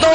2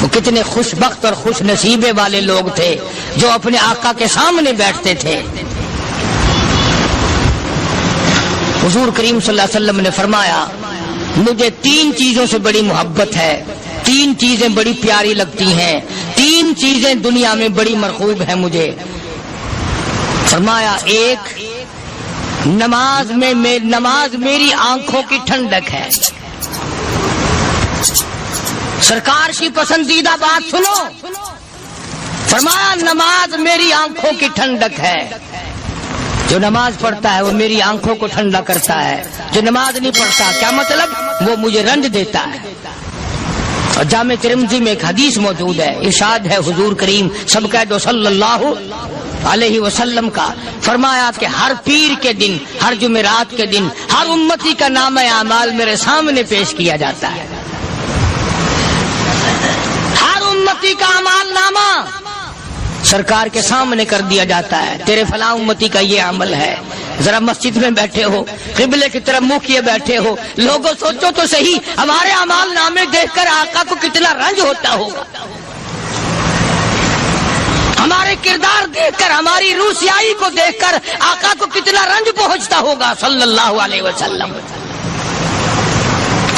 وہ کتنے خوش بخت اور خوش نصیبے والے لوگ تھے جو اپنے آقا کے سامنے بیٹھتے تھے۔ حضور کریم صلی اللہ علیہ وسلم نے فرمایا مجھے 3 چیزوں سے بڑی محبت ہے، 3 چیزیں بڑی پیاری لگتی ہیں، 3 چیزیں دنیا میں بڑی مرغوب ہیں مجھے۔ فرمایا ایک نماز میری آنکھوں کی ٹھنڈک ہے۔ سرکار کی پسندیدہ بات سنو، فرمایا نماز میری آنکھوں کی ٹھنڈک ہے۔ جو نماز پڑھتا ہے وہ میری آنکھوں کو ٹھنڈا کرتا ہے، جو نماز نہیں پڑھتا کیا مطلب؟ وہ مجھے رنج دیتا ہے۔ اور جامع ترمذی میں ایک حدیث موجود ہے، ارشاد ہے حضور کریم سب کہہ دو صلی اللہ علیہ وسلم کا، فرمایا کہ ہر پیر کے دن، ہر جمعرات کے دن ہر امتی کا نامہ اعمال میرے سامنے پیش کیا جاتا ہے۔ ہر امتی کا اعمال نامہ سرکار کے سامنے کر دیا جاتا ہے، تیرے فلاں امتی کا یہ عمل ہے۔ ذرا مسجد میں بیٹھے ہو، قبلے کی طرف منہ کیے بیٹھے ہو، لوگوں سوچو تو صحیح ہمارے اعمال نامے دیکھ کر آقا کو کتنا رنج ہوتا ہوگا، ہمارے کردار دیکھ کر، ہماری روسیائی کو دیکھ کر آقا کو کتنا رنج پہنچتا ہوگا صلی اللہ علیہ وسلم۔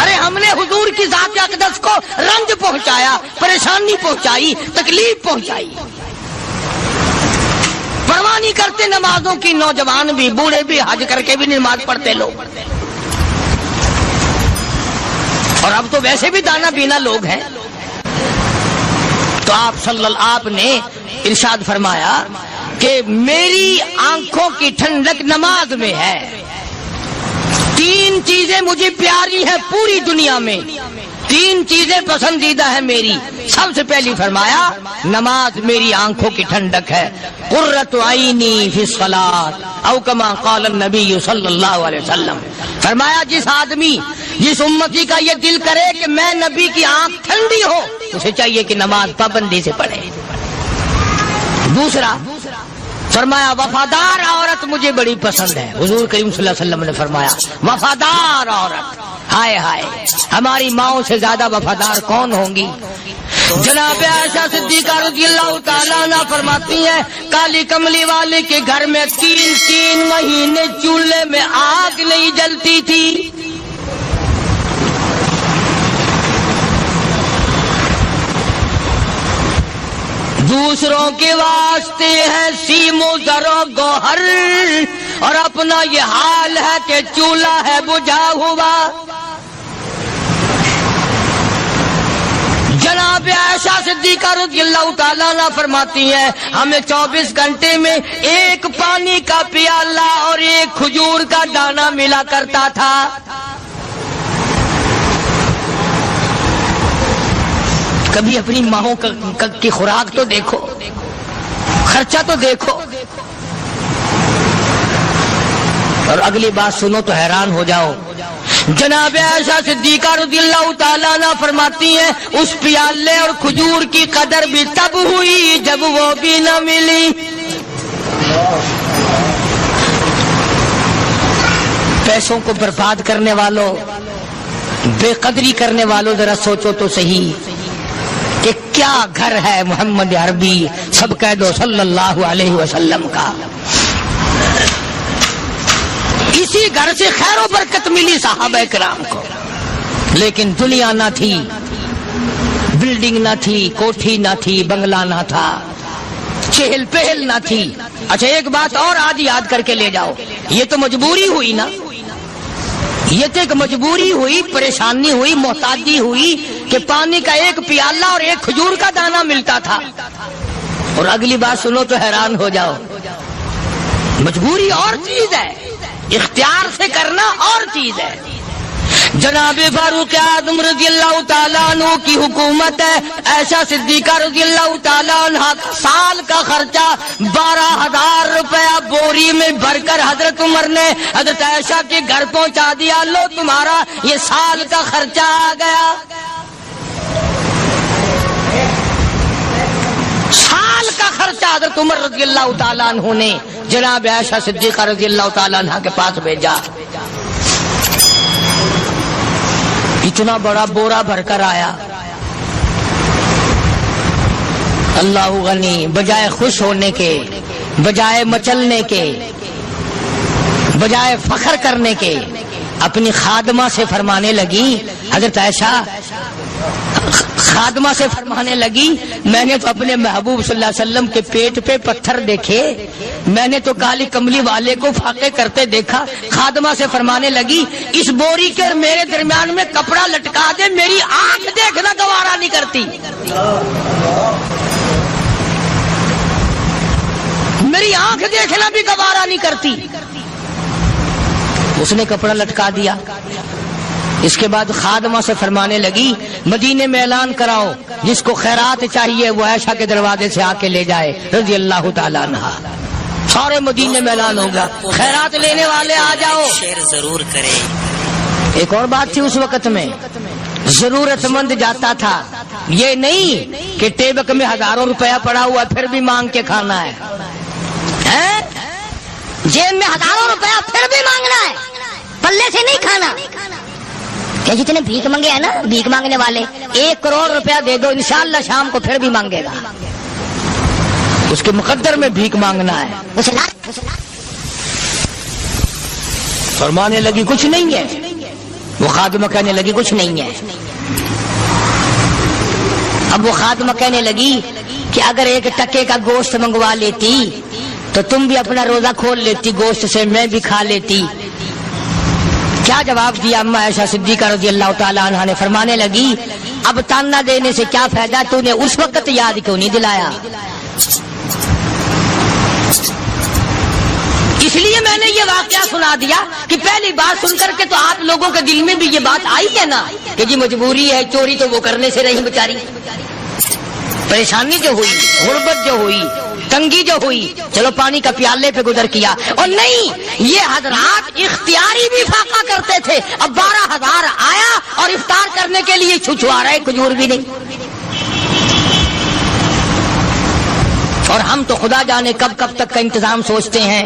ارے ہم نے حضور کی ذات اقدس کو رنج پہنچایا، پریشانی پہنچائی، تکلیف پہنچائی۔ پرواہ نہیں کرتے نمازوں کی، نوجوان بھی بوڑھے بھی حج کر کے بھی نماز پڑھتے لوگ، اور اب تو ویسے بھی دانا بینا لوگ ہیں۔ تو آپ نے ارشاد فرمایا کہ میری آنکھوں کی ٹھنڈک نماز میں ہے، 3 چیزیں مجھے پیاری ہیں پوری دنیا میں، 3 چیزیں پسندیدہ ہیں میری۔ سب سے پہلی فرمایا نماز میری آنکھوں کی ٹھنڈک ہے، قرۃ عینی فی الصلاۃ او کما قال النبی صلی اللہ علیہ وسلم۔ فرمایا جس امتی کا یہ دل کرے کہ میں نبی کی آنکھ ٹھنڈی ہو، اسے چاہیے کہ نماز پابندی سے پڑھے۔ دوسرا فرمایا وفادار عورت مجھے بڑی پسند ہے۔ حضور کریم صلی اللہ علیہ وسلم نے فرمایا وفادار عورت، ہائے ہائے ہماری ماؤں سے زیادہ وفادار کون ہوں گی؟ جناب عائشہ صدیقہ رضی اللہ تعالیٰ عنہ فرماتی ہیں کالی کملی والے کے گھر میں 3 مہینے چولہے میں آگ نہیں جلتی تھی۔ دوسروں کے واسطے ہے سیم و زر و گوہر، اور اپنا یہ حال ہے کہ چولہا ہے بجھا ہوا۔ جناب عائشہ صدیقہ رضی اللہ تعالیٰ عنہ فرماتی ہیں ہمیں 24 گھنٹے میں 1 پانی کا پیالہ اور 1 کھجور کا دانہ ملا کرتا تھا۔ کبھی اپنی ماہوں کی خوراک تو دیکھو، خرچہ تو دیکھو، اور اگلی بات سنو تو حیران ہو جاؤ۔ جناب عائشہ صدیقہ رضی اللہ تعالیٰ عنہ فرماتی ہیں اس پیالے اور کھجور کی قدر بھی تب ہوئی جب وہ بھی نہ ملی۔ پیسوں کو برباد کرنے والوں، بے قدری کرنے والوں، ذرا سوچو تو صحیح کہ کیا گھر ہے محمد عربی سب کہہ دو صلی اللہ علیہ وسلم کا۔ اسی گھر سے خیر و برکت ملی صحابہ کرام کو، لیکن دنیا نہ تھی، بلڈنگ نہ تھی، کوٹھی نہ تھی، بنگلہ نہ تھا، چہل پہل نہ تھی۔ اچھا ایک بات اور آج یاد کر کے لے جاؤ، یہ تو مجبوری ہوئی نا، یہ تو ایک مجبوری ہوئی، پریشانی ہوئی، محتاجی ہوئی کہ پانی کا 1 پیالہ اور 1 کھجور کا دانہ ملتا تھا۔ اور اگلی بات سنو تو حیران ہو جاؤ، مجبوری اور چیز ہے، اختیار سے کرنا اور چیز ہے۔ جناب فاروق اعظم رضی اللہ تعالیٰ عنہ کی حکومت ہے، عائشہ صدیقہ رضی اللہ تعالیٰ عنہ سال کا خرچہ 12,000 روپیہ بوری میں بھر کر حضرت عمر نے حضرت عائشہ کے گھر پہنچا دیا، لو تمہارا یہ سال کا خرچہ آ گیا۔ سال کا خرچہ حضرت عمر رضی اللہ تعالیٰ عنہ نے جناب عائشہ صدیقہ رضی اللہ تعالیٰ عنہ کے پاس بھیجا۔ اتنا بڑا بورا بھر کر آیا، اللہ غنی بجائے خوش ہونے کے، بجائے مچلنے کے، بجائے فخر کرنے کے، اپنی خادمہ سے فرمانے لگی، حضرت عائشہ خادمہ سے فرمانے لگی، میں نے تو اپنے محبوب صلی اللہ علیہ وسلم کے پیٹ پہ پتھر دیکھے، میں نے تو کالی کملی والے کو فاقے کرتے دیکھا۔ خادمہ سے فرمانے لگی، اس بوری کے اور میرے درمیان میں کپڑا لٹکا دے، میری آنکھ دیکھنا گوارا نہیں کرتی، میری آنکھ دیکھنا بھی گوارا نہیں کرتی۔ اس نے کپڑا لٹکا دیا۔ اس کے بعد خادمہ سے فرمانے لگی، مدینے میں اعلان کراؤ، جس کو خیرات چاہیے وہ عائشہ کے دروازے سے آ کے لے جائے رضی اللہ تعالیٰ عنہا۔ سارے مدینے میں اعلان ہوگا، خیرات لینے والے آ جاؤ۔ شیئر ضرور کریں۔ ایک اور بات تھی اس وقت میں، ضرورت مند جاتا تھا، یہ نہیں کہ ٹیبک میں ہزاروں روپیہ پڑا ہوا پھر بھی مانگ کے کھانا ہے، جیب میں ہزاروں روپیہ پھر بھی مانگنا ہے، پلے سے نہیں کھانا۔ کہ جتنے بھیک مانگے ہیں نا، بھیک مانگنے والے، 1 کروڑ روپیہ دے دو انشاءاللہ شام کو پھر بھی مانگے گا، اس کے مقدر میں بھیک مانگنا ہے۔ فرمانے لگی کچھ نہیں ہے، وہ خادمہ کہنے لگی کچھ نہیں ہے۔ اب وہ خادمہ کہنے لگی کہ اگر 1 ٹکے کا گوشت منگوا لیتی تو تم بھی اپنا روزہ کھول لیتی، گوشت سے میں بھی کھا لیتی۔ کیا جواب دیا اما عائشہ صدیقہ رضی اللہ تعالیٰ عنہ نے؟ فرمانے لگی، اب تانا دینے سے کیا فائدہ، تو نے اس وقت یاد کیوں نہیں دلایا؟ اس لیے میں نے یہ واقعہ سنا دیا کہ پہلی بات سن کر کے تو آپ لوگوں کے دل میں بھی یہ بات آئی ہے نا کہ جی مجبوری ہے، چوری تو وہ کرنے سے رہی بیچاری، پریشانی جو ہوئی، غربت جو ہوئی، تنگی جو ہوئی، چلو پانی کا پیالے پہ گزر کیا۔ اور نہیں، یہ حضرات اختیاری بھی فاقہ کرتے تھے۔ اب 12,000 آیا اور افطار کرنے کے لیے چھچوا رہے، کھجور بھی نہیں۔ اور ہم تو خدا جانے کب کب تک کا انتظام سوچتے ہیں،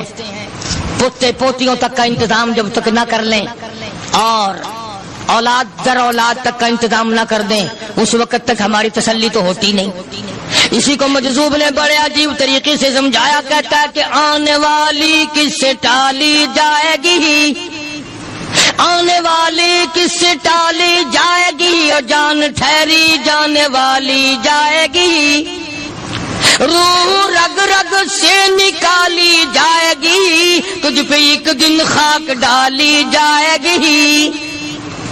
پوتے پوتیوں تک کا انتظام جب تک نہ کر لیں اور اولاد در اولاد تک کا انتظام نہ کر دیں، اس وقت تک ہماری تسلی تو ہوتی نہیں۔ اسی کو مجذوب نے بڑے عجیب طریقے سے سمجھایا، کہتا ہے کہ آنے والی کس سے ٹالی جائے گی، آنے والی کس سے ٹالی جائے گی، اور جان ٹھہری جانے والی جائے گی، روح رگ رگ سے نکالی جائے گی، تجھ پہ ایک دن خاک ڈالی جائے گی،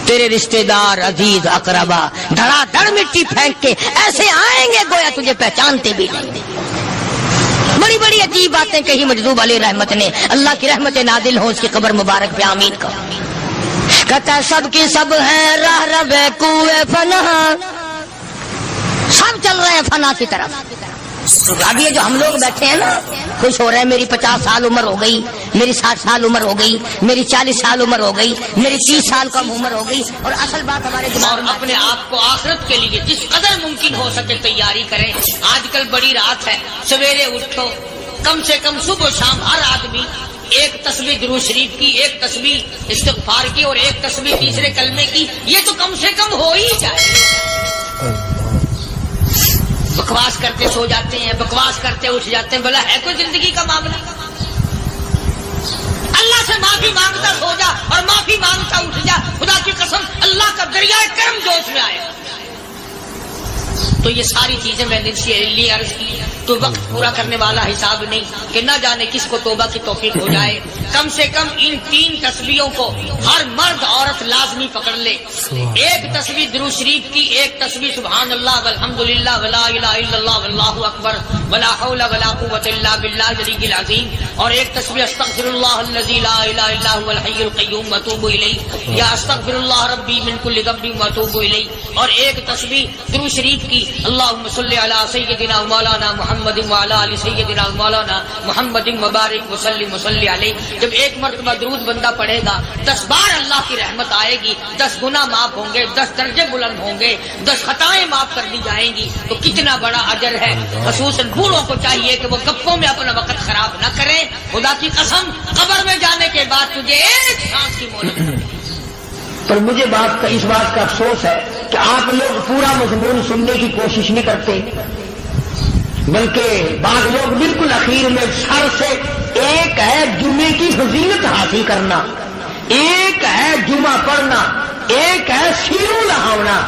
تیرے رشتہ دار عزیز اقربا دھڑا دھڑ مٹی پھینک کے ایسے آئیں گے گویا تجھے پہچانتے بھی نہیں۔ بڑی بڑی عجیب باتیں کہی مجذوب علیہ رحمت نے، اللہ کی رحمت نازل ہو اس کی قبر مبارک پہ آمین کہو۔ کہتا ہے سب کی سب ہیں راہ رب کوئے فنا، سب چل رہے ہیں فنا کی طرف۔ اب یہ جو ہم لوگ بیٹھے ہیں نا، خوش ہو رہے ہیں، میری 50 سال عمر ہو گئی، میری 60 سال عمر ہو گئی، میری 40 سال عمر ہو گئی، میری 30 سال کم عمر ہو گئی، اور اصل بات ہمارے دماغ میں اپنے آپ کو آخرت کے لیے جس قدر ممکن ہو سکے تیاری کریں۔ آج کل بڑی رات ہے، سویرے اٹھو، کم سے کم صبح و شام ہر آدمی 1 تسبیح درود شریف کی، 1 تسبیح استغفار کی، اور 1 تسبیح تیسرے کلمے کی، یہ تو کم سے کم ہو ہی جائے۔ بکواس کرتے سو جاتے ہیں، بکواس کرتے اٹھ جاتے ہیں، بلا ہے کوئی زندگی کا معاملہ؟ اللہ سے معافی مانگتا سو جا اور معافی مانگتا اٹھ جا، خدا کی قسم اللہ کا دریائے کرم جوش میں آئے۔ تو یہ ساری چیزیں میں نے لیے عرض کی، تو وقت پورا کرنے والا حساب نہیں کہ نہ جانے کس کو توبہ کی توفیق ہو جائے۔ کم سے کم ان 3 تسبیحوں کو ہر مرد عورت لازمی پکڑ لے۔ 1 تسبیح درود شریف کی، 1 تسبیح سبحان اللہ والحمدللہ ولا الہ الا اللہ واللہ اکبر ولا حول ولا قوۃ الا باللہ العلی العظیم، اور 1 تسبیح استغفر اللہ الذی لا الہ الا هو الحی القیوم واتوب الیہ، یا استغفر اللہ ربی من کل ذنب واتوب الیہ، اور 1 تسبیح درود شریف کی اللہم صلی علی سیدنا مولانا محمد وعلی آل سیدنا مولانا محمد مبارک وسلم وصلی علیہ۔ جب 1 مرتبہ درود بندہ پڑھے گا 10 بار اللہ کی رحمت آئے گی، 10 گناہ معاف ہوں گے، 10 درجے بلند ہوں گے، 10 خطائیں معاف کر دی جائیں گی۔ تو کتنا بڑا اجر ہے۔ خصوصاً بوڑھوں کو چاہیے کہ وہ گپوں میں اپنا وقت خراب نہ کریں۔ خدا کی قسم قبر میں جانے کے بعد تجھے 1 سانس کی مہلت۔ پر مجھے اس بات کا افسوس ہے کہ آپ لوگ پورا مضمون سننے کی کوشش نہیں کرتے، بلکہ بعض لوگ بالکل اخیر میں سر سے، ایک ہے جمعے کی فضیلت حاصل کرنا، ایک ہے جمعہ پڑھنا، ایک ہے سیروں لہاونا،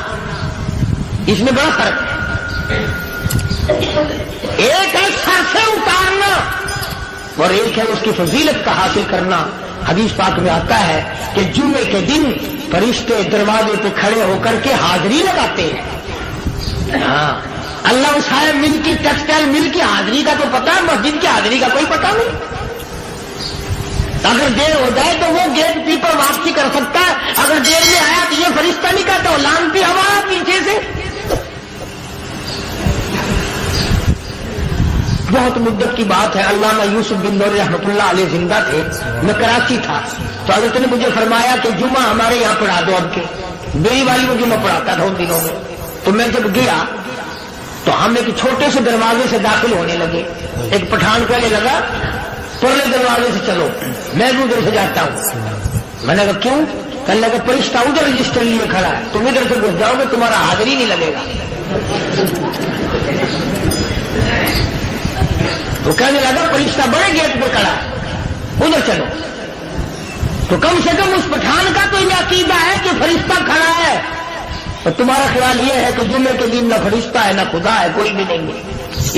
اس میں بڑا فرق ہے۔ ایک ہے سر سے اتارنا اور ایک ہے اس کی فضیلت کا حاصل کرنا۔ حدیث پاک میں آتا ہے کہ جمعے کے دن فرشتے دروازے پہ کھڑے ہو کر کے حاضری لگاتے ہیں۔ ہاں، اللہ صاحب مل کی ٹیکسٹائل مل کی حاضری کا تو پتا ہے، مسجد کی حاضری کا کوئی پتا نہیں۔ اگر دیر ہو جائے تو وہ گیٹ کیپر واپسی کر سکتا ہے، اگر دیر میں آیا تو یہ فرشتہ نہیں کہتا، وہ لانتی ہوا پیچھے سے۔ بہت مدت کی بات ہے، علامہ یوسف بن نور رحمۃ اللہ علیہ زندہ تھے، میں کراچی تھا، تو حضرت نے مجھے فرمایا کہ جمعہ ہمارے یہاں پڑھا دو اب کے۔ میری والی وہ جمعہ پڑھاتا تھا ان دنوں میں، تو میں جب گیا تو ہم ایک چھوٹے سے دروازے سے داخل ہونے لگے۔ ایک پٹھان کہنے لگا پرلے دروازے سے چلو، میں بھی ادھر سے جاتا ہوں۔ میں نے کہا کیوں؟ کہنے لگا فرشتہ ادھر رجسٹر لیے کھڑا ہے، تم ادھر سے گھس جاؤ گے تمہارا حاضری نہیں لگے گا۔ تو کہنے لگا فرشتہ بڑے گیٹ پہ کھڑا ہے، ادھر چلو۔ تو کم سے کم اس پٹھان کا تو یہ عقیدہ ہے کہ فرشتہ کھڑا ہے، اور تمہارا خیال یہ ہے کہ جمعے کے دن نہ فرشتہ ہے نہ خدا ہے، کوئی بھی نہیں ہے۔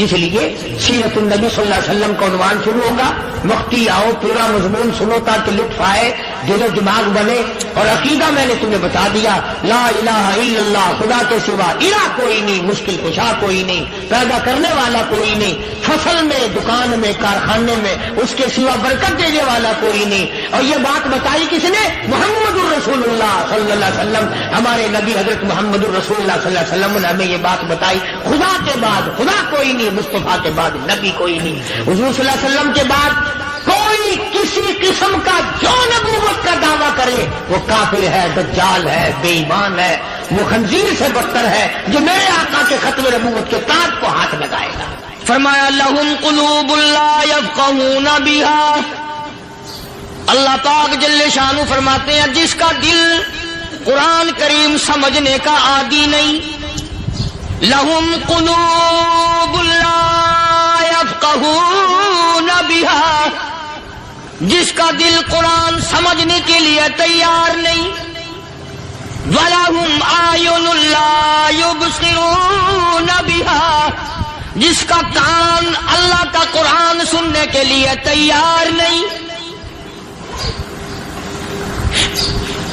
اس لیے سیرت النبی صلی اللہ علیہ وسلم کا عنوان شروع ہوگا، مفتی آؤ پورا مضمون سنو تاکہ لطف آئے، دل و دماغ بنے۔ اور عقیدہ میں نے تمہیں بتا دیا، لا الہ الا اللہ، خدا کے سوا الہ کوئی نہیں، مشکل کشا کوئی نہیں، پیدا کرنے والا کوئی نہیں، فصل میں، دکان میں، کارخانے میں اس کے سوا برکت دینے والا کوئی نہیں۔ اور یہ بات بتائی کس نے؟ محمد الرسول اللہ صلی اللہ علیہ وسلم، ہمارے نبی حضرت محمد الرسول اللہ صلی اللہ علیہ وسلم نے ہمیں یہ بات بتائی، خدا کے بعد خدا کوئی نہیں، مصطفیٰ کے بعد نبی کوئی نہیں، حضور صلی اللہ علیہ وسلم کے بعد کوئی کسی قسم کا جو نبوت کا دعویٰ کرے وہ کافر ہے، دجال ہے، بے ایمان ہے، وہ خنزیر سے بدتر ہے جو میرے آقا کے ختم نبوت کے تاج کو ہاتھ لگائے گا۔ فرمایا لہم قلوب لا یفقہون بہا، اللہ پاک جل شانہ فرماتے ہیں جس کا دل قرآن کریم سمجھنے کا عادی نہیں، لہم قلوب لا یفقہون بہا، جس کا دل قرآن سمجھنے کے لیے تیار نہیں، وَلَهُمْ أَعْيُنٌ لَا يُبْصِرُونَ بِهَا، جس کا کان اللہ کا قرآن سننے کے لیے تیار نہیں،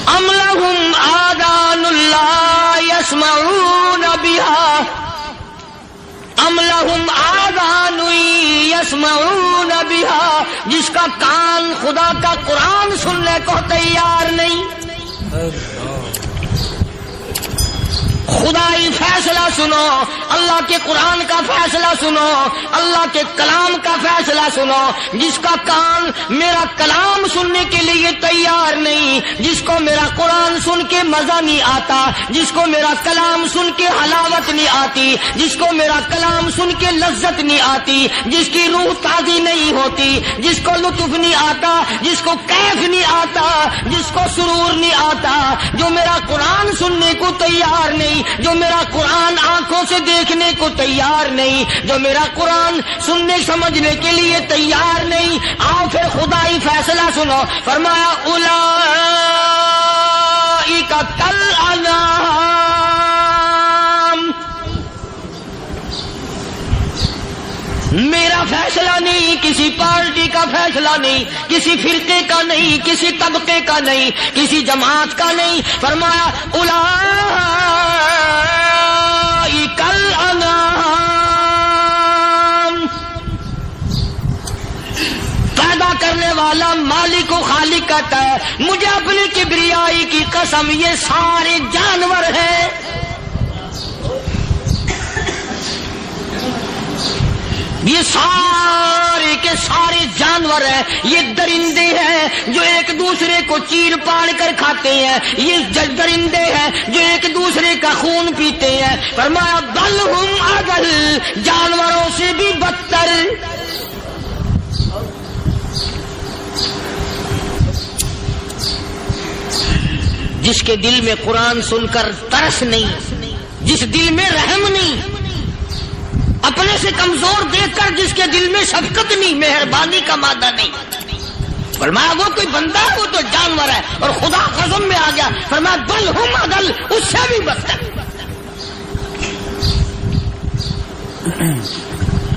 أَمْ لَهُمْ آذَانٌ لَا يَسْمَعُونَ بِهَا، أَمْ لَهُمْ آذَانٌ يَسْمَعُونَ بِهَا، جس کا کان خدا کا قرآن سننے کو تیار نہیں۔ خدائی فیصلہ سنو، اللہ کے قرآن کا فیصلہ سنو، اللہ کے کلام کا فیصلہ سنو۔ جس کا کان میرا کلام سننے کے لیے تیار نہیں، جس کو میرا قرآن سن کے مزہ نہیں آتا، جس کو میرا کلام سن کے حلاوت نہیں آتی، جس کو میرا کلام سن کے لذت نہیں آتی، جس کی روح تازی نہیں ہوتی، جس کو لطف نہیں آتا، جس کو کیف نہیں آتا، جس کو سرور نہیں آتا، جو میرا قرآن سننے کو تیار نہیں، جو میرا قرآن آنکھوں سے دیکھنے کو تیار نہیں، جو میرا قرآن سننے سمجھنے کے لیے تیار نہیں، آؤ پھر خدائی فیصلہ سنو۔ فرمایا اولئک کالانعام، میرا فیصلہ نہیں، کسی پارٹی کا فیصلہ نہیں، کسی فرقے کا نہیں، کسی طبقے کا نہیں، کسی جماعت کا نہیں۔ فرمایا اولئک الانعام، پیدا کرنے والا مالک و خالق کہتا ہے مجھے اپنی کبریائی کی قسم یہ سارے جانور ہیں، یہ سارے کے سارے جانور ہیں، یہ درندے ہیں جو ایک دوسرے کو چیر پاڑ کر کھاتے ہیں، یہ درندے ہیں جو ایک دوسرے کا خون پیتے ہیں۔ فرمایا بل ہم اضل، جانوروں سے بھی بدتر۔ جس کے دل میں قرآن سن کر ترس نہیں، جس دل میں رحم نہیں، اپنے سے کمزور دیکھ کر جس کے دل میں شفقت نہیں، مہربانی کا مادہ نہیں، فرمایا وہ کوئی بندہ ہے، وہ تو جانور ہے. اور خدا قسم میں آ گیا، فرمایا بل ہم اضل، اس سے بھی بدتر.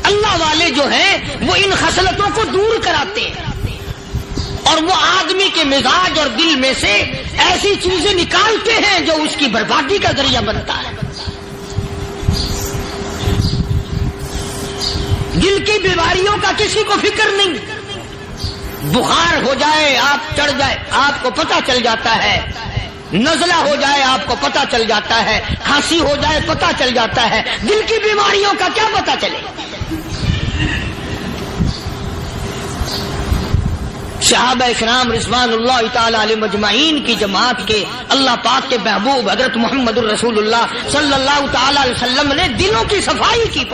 اللہ والے جو ہیں وہ ان خصلتوں کو دور کراتے ہیں، اور وہ آدمی کے مزاج اور دل میں سے ایسی چیزیں نکالتے ہیں جو اس کی بربادی کا ذریعہ بنتا ہے. دل کی بیماریوں کا کسی کو فکر نہیں. بخار ہو جائے، آپ چڑھ جائے، آپ کو پتہ چل جاتا ہے. نزلہ ہو جائے، آپ کو پتہ چل جاتا ہے. کھانسی ہو جائے، پتہ چل جاتا ہے. دل کی بیماریوں کا کیا پتہ چلے؟ صحابہ کرام رضوان اللہ تعالی علیہم اجمعین کی جماعت کے اللہ پاک کے محبوب حضرت محمد الرسول اللہ صلی اللہ تعالی علیہ وسلم نے دلوں کی صفائی کی.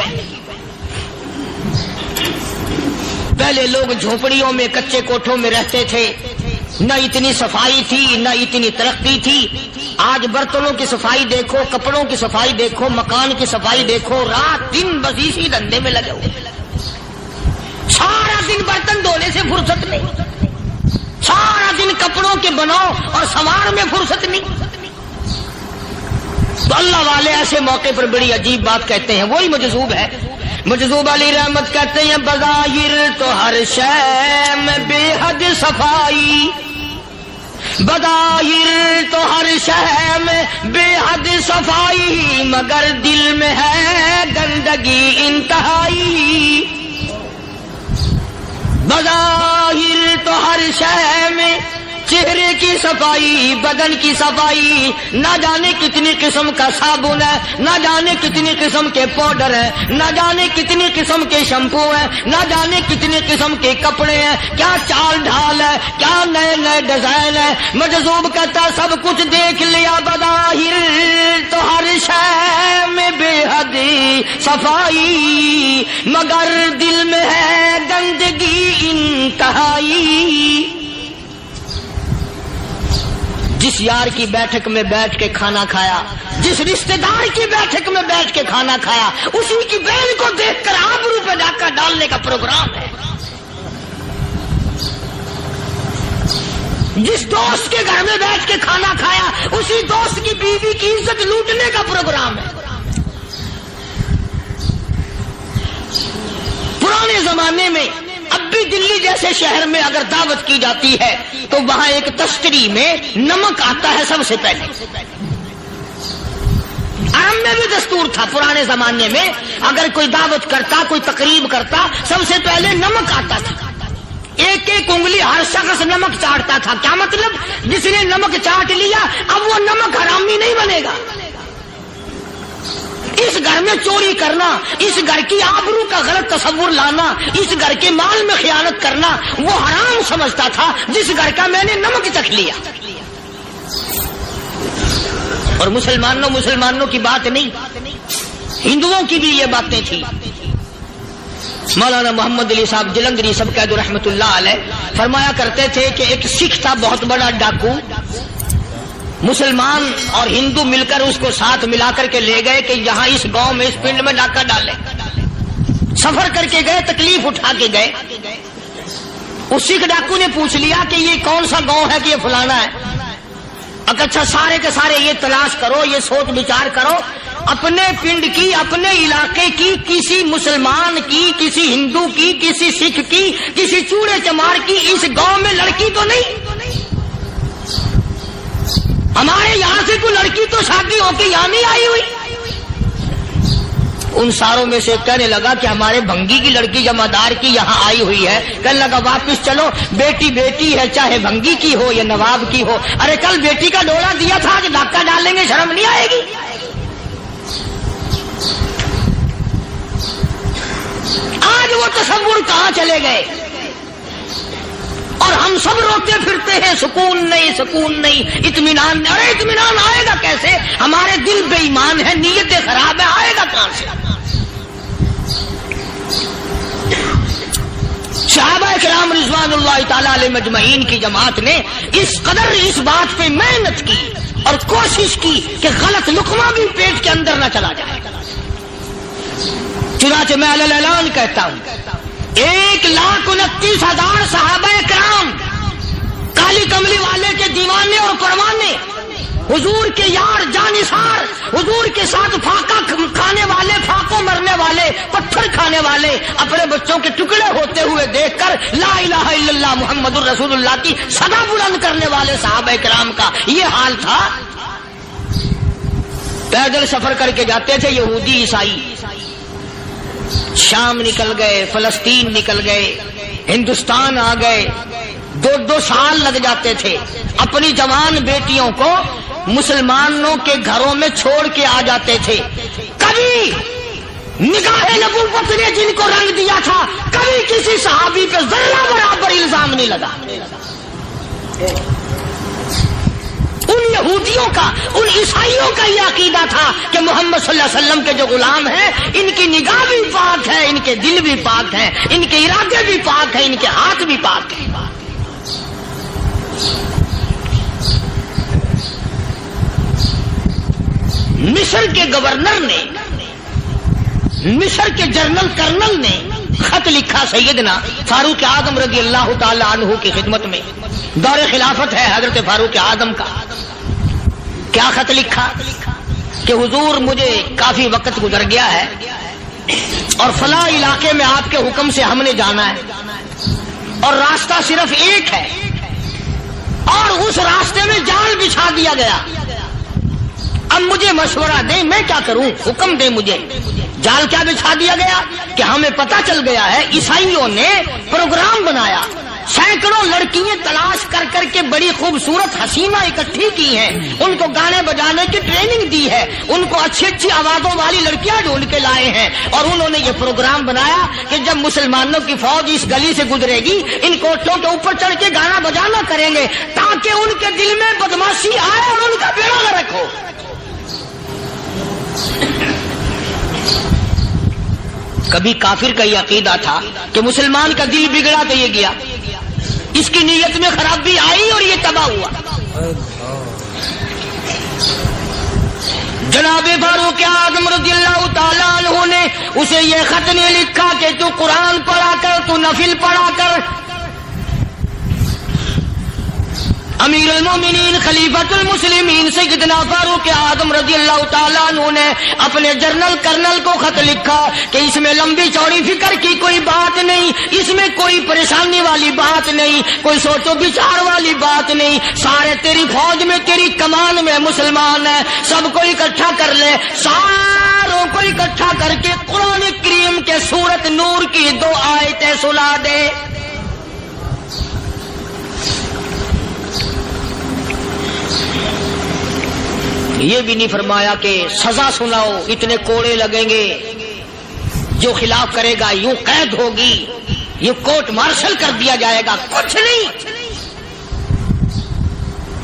پہلے لوگ جھونپڑیوں میں کچے کوٹھوں میں رہتے تھے، نہ اتنی صفائی تھی، نہ اتنی ترقی تھی. آج برتنوں کی صفائی دیکھو، کپڑوں کی صفائی دیکھو، مکان کی صفائی دیکھو، رات دن بس اسی دھندے میں لگے ہوئے. سارا دن برتن دھونے سے فرصت نہیں، سارا دن کپڑوں کے بناؤ اور سنوار میں فرصت نہیں. تو اللہ والے ایسے موقع پر بڑی عجیب بات کہتے ہیں. وہی مجذوب ہے، مجذوب علی رحمت کہتے ہیں بظاہر تو ہر شے میں بے حد صفائی، بظاہر تو ہر شے میں بے حد صفائی، مگر دل میں ہے گندگی انتہائی. بظاہر تو ہر شے میں چہرے کی صفائی، بدن کی صفائی، نہ جانے کتنی قسم کا صابن ہے، نہ جانے کتنی قسم کے پاؤڈر ہیں، نہ جانے کتنی قسم کے شیمپو ہیں، نہ جانے کتنی قسم کے کپڑے ہیں، کیا چال ڈھال ہے، کیا نئے نئے ڈیزائن ہے. مجذوب کہتا سب کچھ دیکھ لیا، بظاہر تو ہر شے میں بے حد صفائی، مگر دل میں ہے گندگی انتہائی. جس یار کی بیٹھک میں بیٹھ کے کھانا کھایا، جس رشتہ دار کی بیٹھک میں بیٹھ کے کھانا کھایا، اسی کی بہن کو دیکھ کر آبرو پہ ڈاکہ ڈالنے کا پروگرام ہے. جس دوست کے گھر میں بیٹھ کے کھانا کھایا، اسی دوست کی بیوی کی عزت لوٹنے کا پروگرام ہے. پرانے زمانے میں اب بھی دلی جیسے شہر میں اگر دعوت کی جاتی ہے تو وہاں ایک تشتری میں نمک آتا ہے سب سے پہلے. عام میں بھی دستور تھا پرانے زمانے میں، اگر کوئی دعوت کرتا، کوئی تقریب کرتا، سب سے پہلے نمک آتا تھا. ایک ایک انگلی ہر شخص نمک چاٹتا تھا. کیا مطلب؟ جس نے نمک چاٹ لیا اب وہ نمک حرامی نہیں بنے گا. اس گھر میں چوری کرنا، اس گھر کی آبرو کا غلط تصور لانا، اس گھر کے مال میں خیانت کرنا وہ حرام سمجھتا تھا جس گھر کا میں نے نمک چکھ لیا. اور مسلمانوں کی بات نہیں، ہندوؤں کی بھی یہ باتیں تھی. مولانا محمد علی صاحب جلندری سب قید رحمت اللہ علیہ فرمایا کرتے تھے کہ ایک سکھ تھا بہت بڑا ڈاکو. مسلمان اور ہندو مل کر اس کو ساتھ ملا کر کے لے گئے کہ یہاں اس گاؤں میں اس پنڈ میں ڈاکہ ڈالے. سفر کر کے گئے، تکلیف اٹھا کے گئے. اس سکھ ڈاکو نے پوچھ لیا کہ یہ کون سا گاؤں ہے کہ یہ فلانا ہے. اچھا سارے کے سارے یہ تلاش کرو، یہ سوچ بچار کرو، اپنے پنڈ کی، اپنے علاقے کی، کسی مسلمان کی، کسی ہندو کی، کسی سکھ کی، کسی چوڑے چمار کی اس گاؤں میں لڑکی تو نہیں. ہمارے یہاں سے کوئی لڑکی تو شادی ہو کے یہاں نہیں آئی ہوئی. ان ساروں میں سے کہنے لگا کہ ہمارے بھنگی کی لڑکی جمعدار کی یہاں آئی ہوئی ہے. کہنے لگا واپس چلو، بیٹی بیٹی ہے چاہے بھنگی کی ہو یا نواب کی ہو. ارے کل بیٹی کا ڈولا دیا تھا، آج ڈاکہ ڈالیں گے، شرم نہیں آئے گی؟ آج وہ تصور کہاں چلے گئے؟ اور ہم سب روتے پھرتے ہیں سکون نہیں، سکون نہیں، اطمینان نہیں. ارے اطمینان آئے گا کیسے؟ ہمارے دل بے ایمان ہے، نیتیں خراب ہے، آئے گا کہاں سے؟ صحابہ کرام رضوان اللہ تعالی علیہ مجمعین کی جماعت نے اس قدر اس بات پہ محنت کی اور کوشش کی کہ غلط لقمہ بھی پیٹ کے اندر نہ چلا جائے. چنانچہ میں اعلان کہتا ہوں 1,29,000 صحابہ کرام کالی کملی والے کے دیوانے اور پروانے، حضور کے یار جانثار، حضور کے ساتھ فاقہ کھانے والے، فاقوں مرنے والے، پتھر کھانے والے، اپنے بچوں کے ٹکڑے ہوتے ہوئے دیکھ کر لا الہ الا اللہ محمد الرسول اللہ کی صدا بلند کرنے والے صحابہ کرام کا یہ حال تھا۔ پیدل سفر کر کے جاتے تھے یہودی عیسائی، شام نکل گئے، فلسطین نکل گئے، ہندوستان آ گئے، 2 سال لگ جاتے تھے، اپنی جوان بیٹیوں کو مسلمانوں کے گھروں میں چھوڑ کے آ جاتے تھے۔ کبھی نگاہ نبوت نے جن کو رنگ دیا تھا، کبھی کسی صحابی پہ ذرہ برابر الزام نہیں لگا۔ ان یہودیوں کا، ان عیسائیوں کا یہ عقیدہ تھا کہ محمد صلی اللہ علیہ وسلم کے جو غلام ہیں ان کی نگاہ بھی پاک ہے، ان کے دل بھی پاک ہیں، ان کے ارادے بھی پاک ہیں، ان کے ہاتھ بھی پاک ہیں۔ مصر کے گورنر نے، مصر کے جنرل کرنل نے خط لکھا سیدنا فاروق اعظم رضی اللہ تعالی عنہ کی خدمت میں، دور خلافت ہے حضرت فاروق اعظم کا۔ کیا خط لکھا کہ حضور مجھے کافی وقت گزر گیا ہے اور فلاں علاقے میں آپ کے حکم سے ہم نے جانا ہے اور راستہ صرف ایک ہے اور اس راستے میں جال بچھا دیا گیا، اب مجھے مشورہ دیں میں کیا کروں، حکم دیں مجھے۔ جال کیا بچھا دیا گیا کہ ہمیں پتہ چل گیا ہے عیسائیوں نے پروگرام بنایا، سینکڑوں لڑکیاں تلاش کر کر کے بڑی خوبصورت حسینہ اکٹھی کی ہیں، ان کو گانے بجانے کی ٹریننگ دی ہے، ان کو اچھی اچھی آوازوں والی لڑکیاں ڈھونڈ کے لائے ہیں، اور انہوں نے یہ پروگرام بنایا کہ جب مسلمانوں کی فوج اس گلی سے گزرے گی ان کوٹھوں کے اوپر چڑھ کے گانا بجانا کریں گے تاکہ ان کے دل میں بدماشی آئے اور ان کا بیڑا غرق ہو۔ کبھی کافر کا یہ عقیدہ تھا کہ مسلمان کا دل بگڑا تو یہ گیا، اس کی نیت میں خرابی آئی اور یہ تباہ ہوا۔ جناب فاروق اعظم رضی اللہ تعالیٰ عنہ نے اسے یہ خط نہیں لکھا کہ تو قرآن پڑھا کر، تو نفل پڑھا کر۔ امیر المومنین خلیفۃ المسلمین سیدنا فاروق اعظم رضی اللہ تعالیٰ عنہ نے اپنے جنرل کرنل کو خط لکھا کہ اس میں لمبی چوڑی فکر کی کوئی بات نہیں، اس میں کوئی پریشانی والی بات نہیں، کوئی سوچ و بچار والی بات نہیں، سارے تیری فوج میں، تیری کمان میں مسلمان ہیں، سب کو اکٹھا کر لے، ساروں کو اکٹھا کر کے قرآن کریم کے سورت نور کی 2 آیتیں سنا دے۔ یہ بھی نہیں فرمایا کہ سزا سناؤ، اتنے کوڑے لگیں گے، جو خلاف کرے گا یوں قید ہوگی، یہ کورٹ مارشل کر دیا جائے گا، کچھ نہیں۔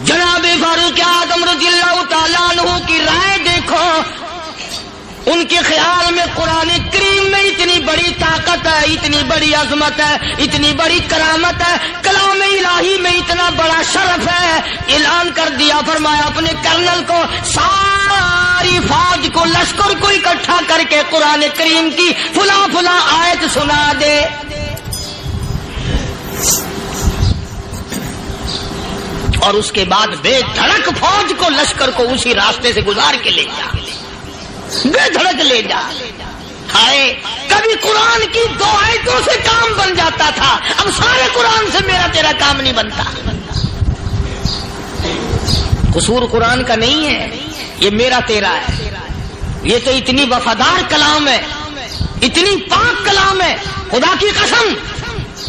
جناب فاروق اعظم رضی اللہ تعالیٰ عنہ کی رائے دیکھو، ان کے خیال میں قرآن کریم میں اتنی بڑی طاقت ہے، اتنی بڑی عظمت ہے، اتنی بڑی کرامت ہے، کلام الہی میں اتنا بڑا شرف ہے۔ اعلان کر دیا، فرمایا اپنے کرنل کو ساری فوج کو، لشکر کو اکٹھا کر کے قرآن کریم کی فلاں فلاں آیت سنا دے۔ اور اس کے بعد بے دھڑک فوج کو، لشکر کو اسی راستے سے گزار کے لے جا، بے دھڑک لے جا۔ ہائے کبھی قرآن کی 2 آیتوں سے کام بن جاتا تھا، اب سارے قرآن سے میرا تیرا کام نہیں بنتا۔ قصور قرآن کا نہیں ہے، یہ میرا تیرا ہے، یہ تو اتنی وفادار کلام ہے، اتنی پاک کلام ہے، خدا کی قسم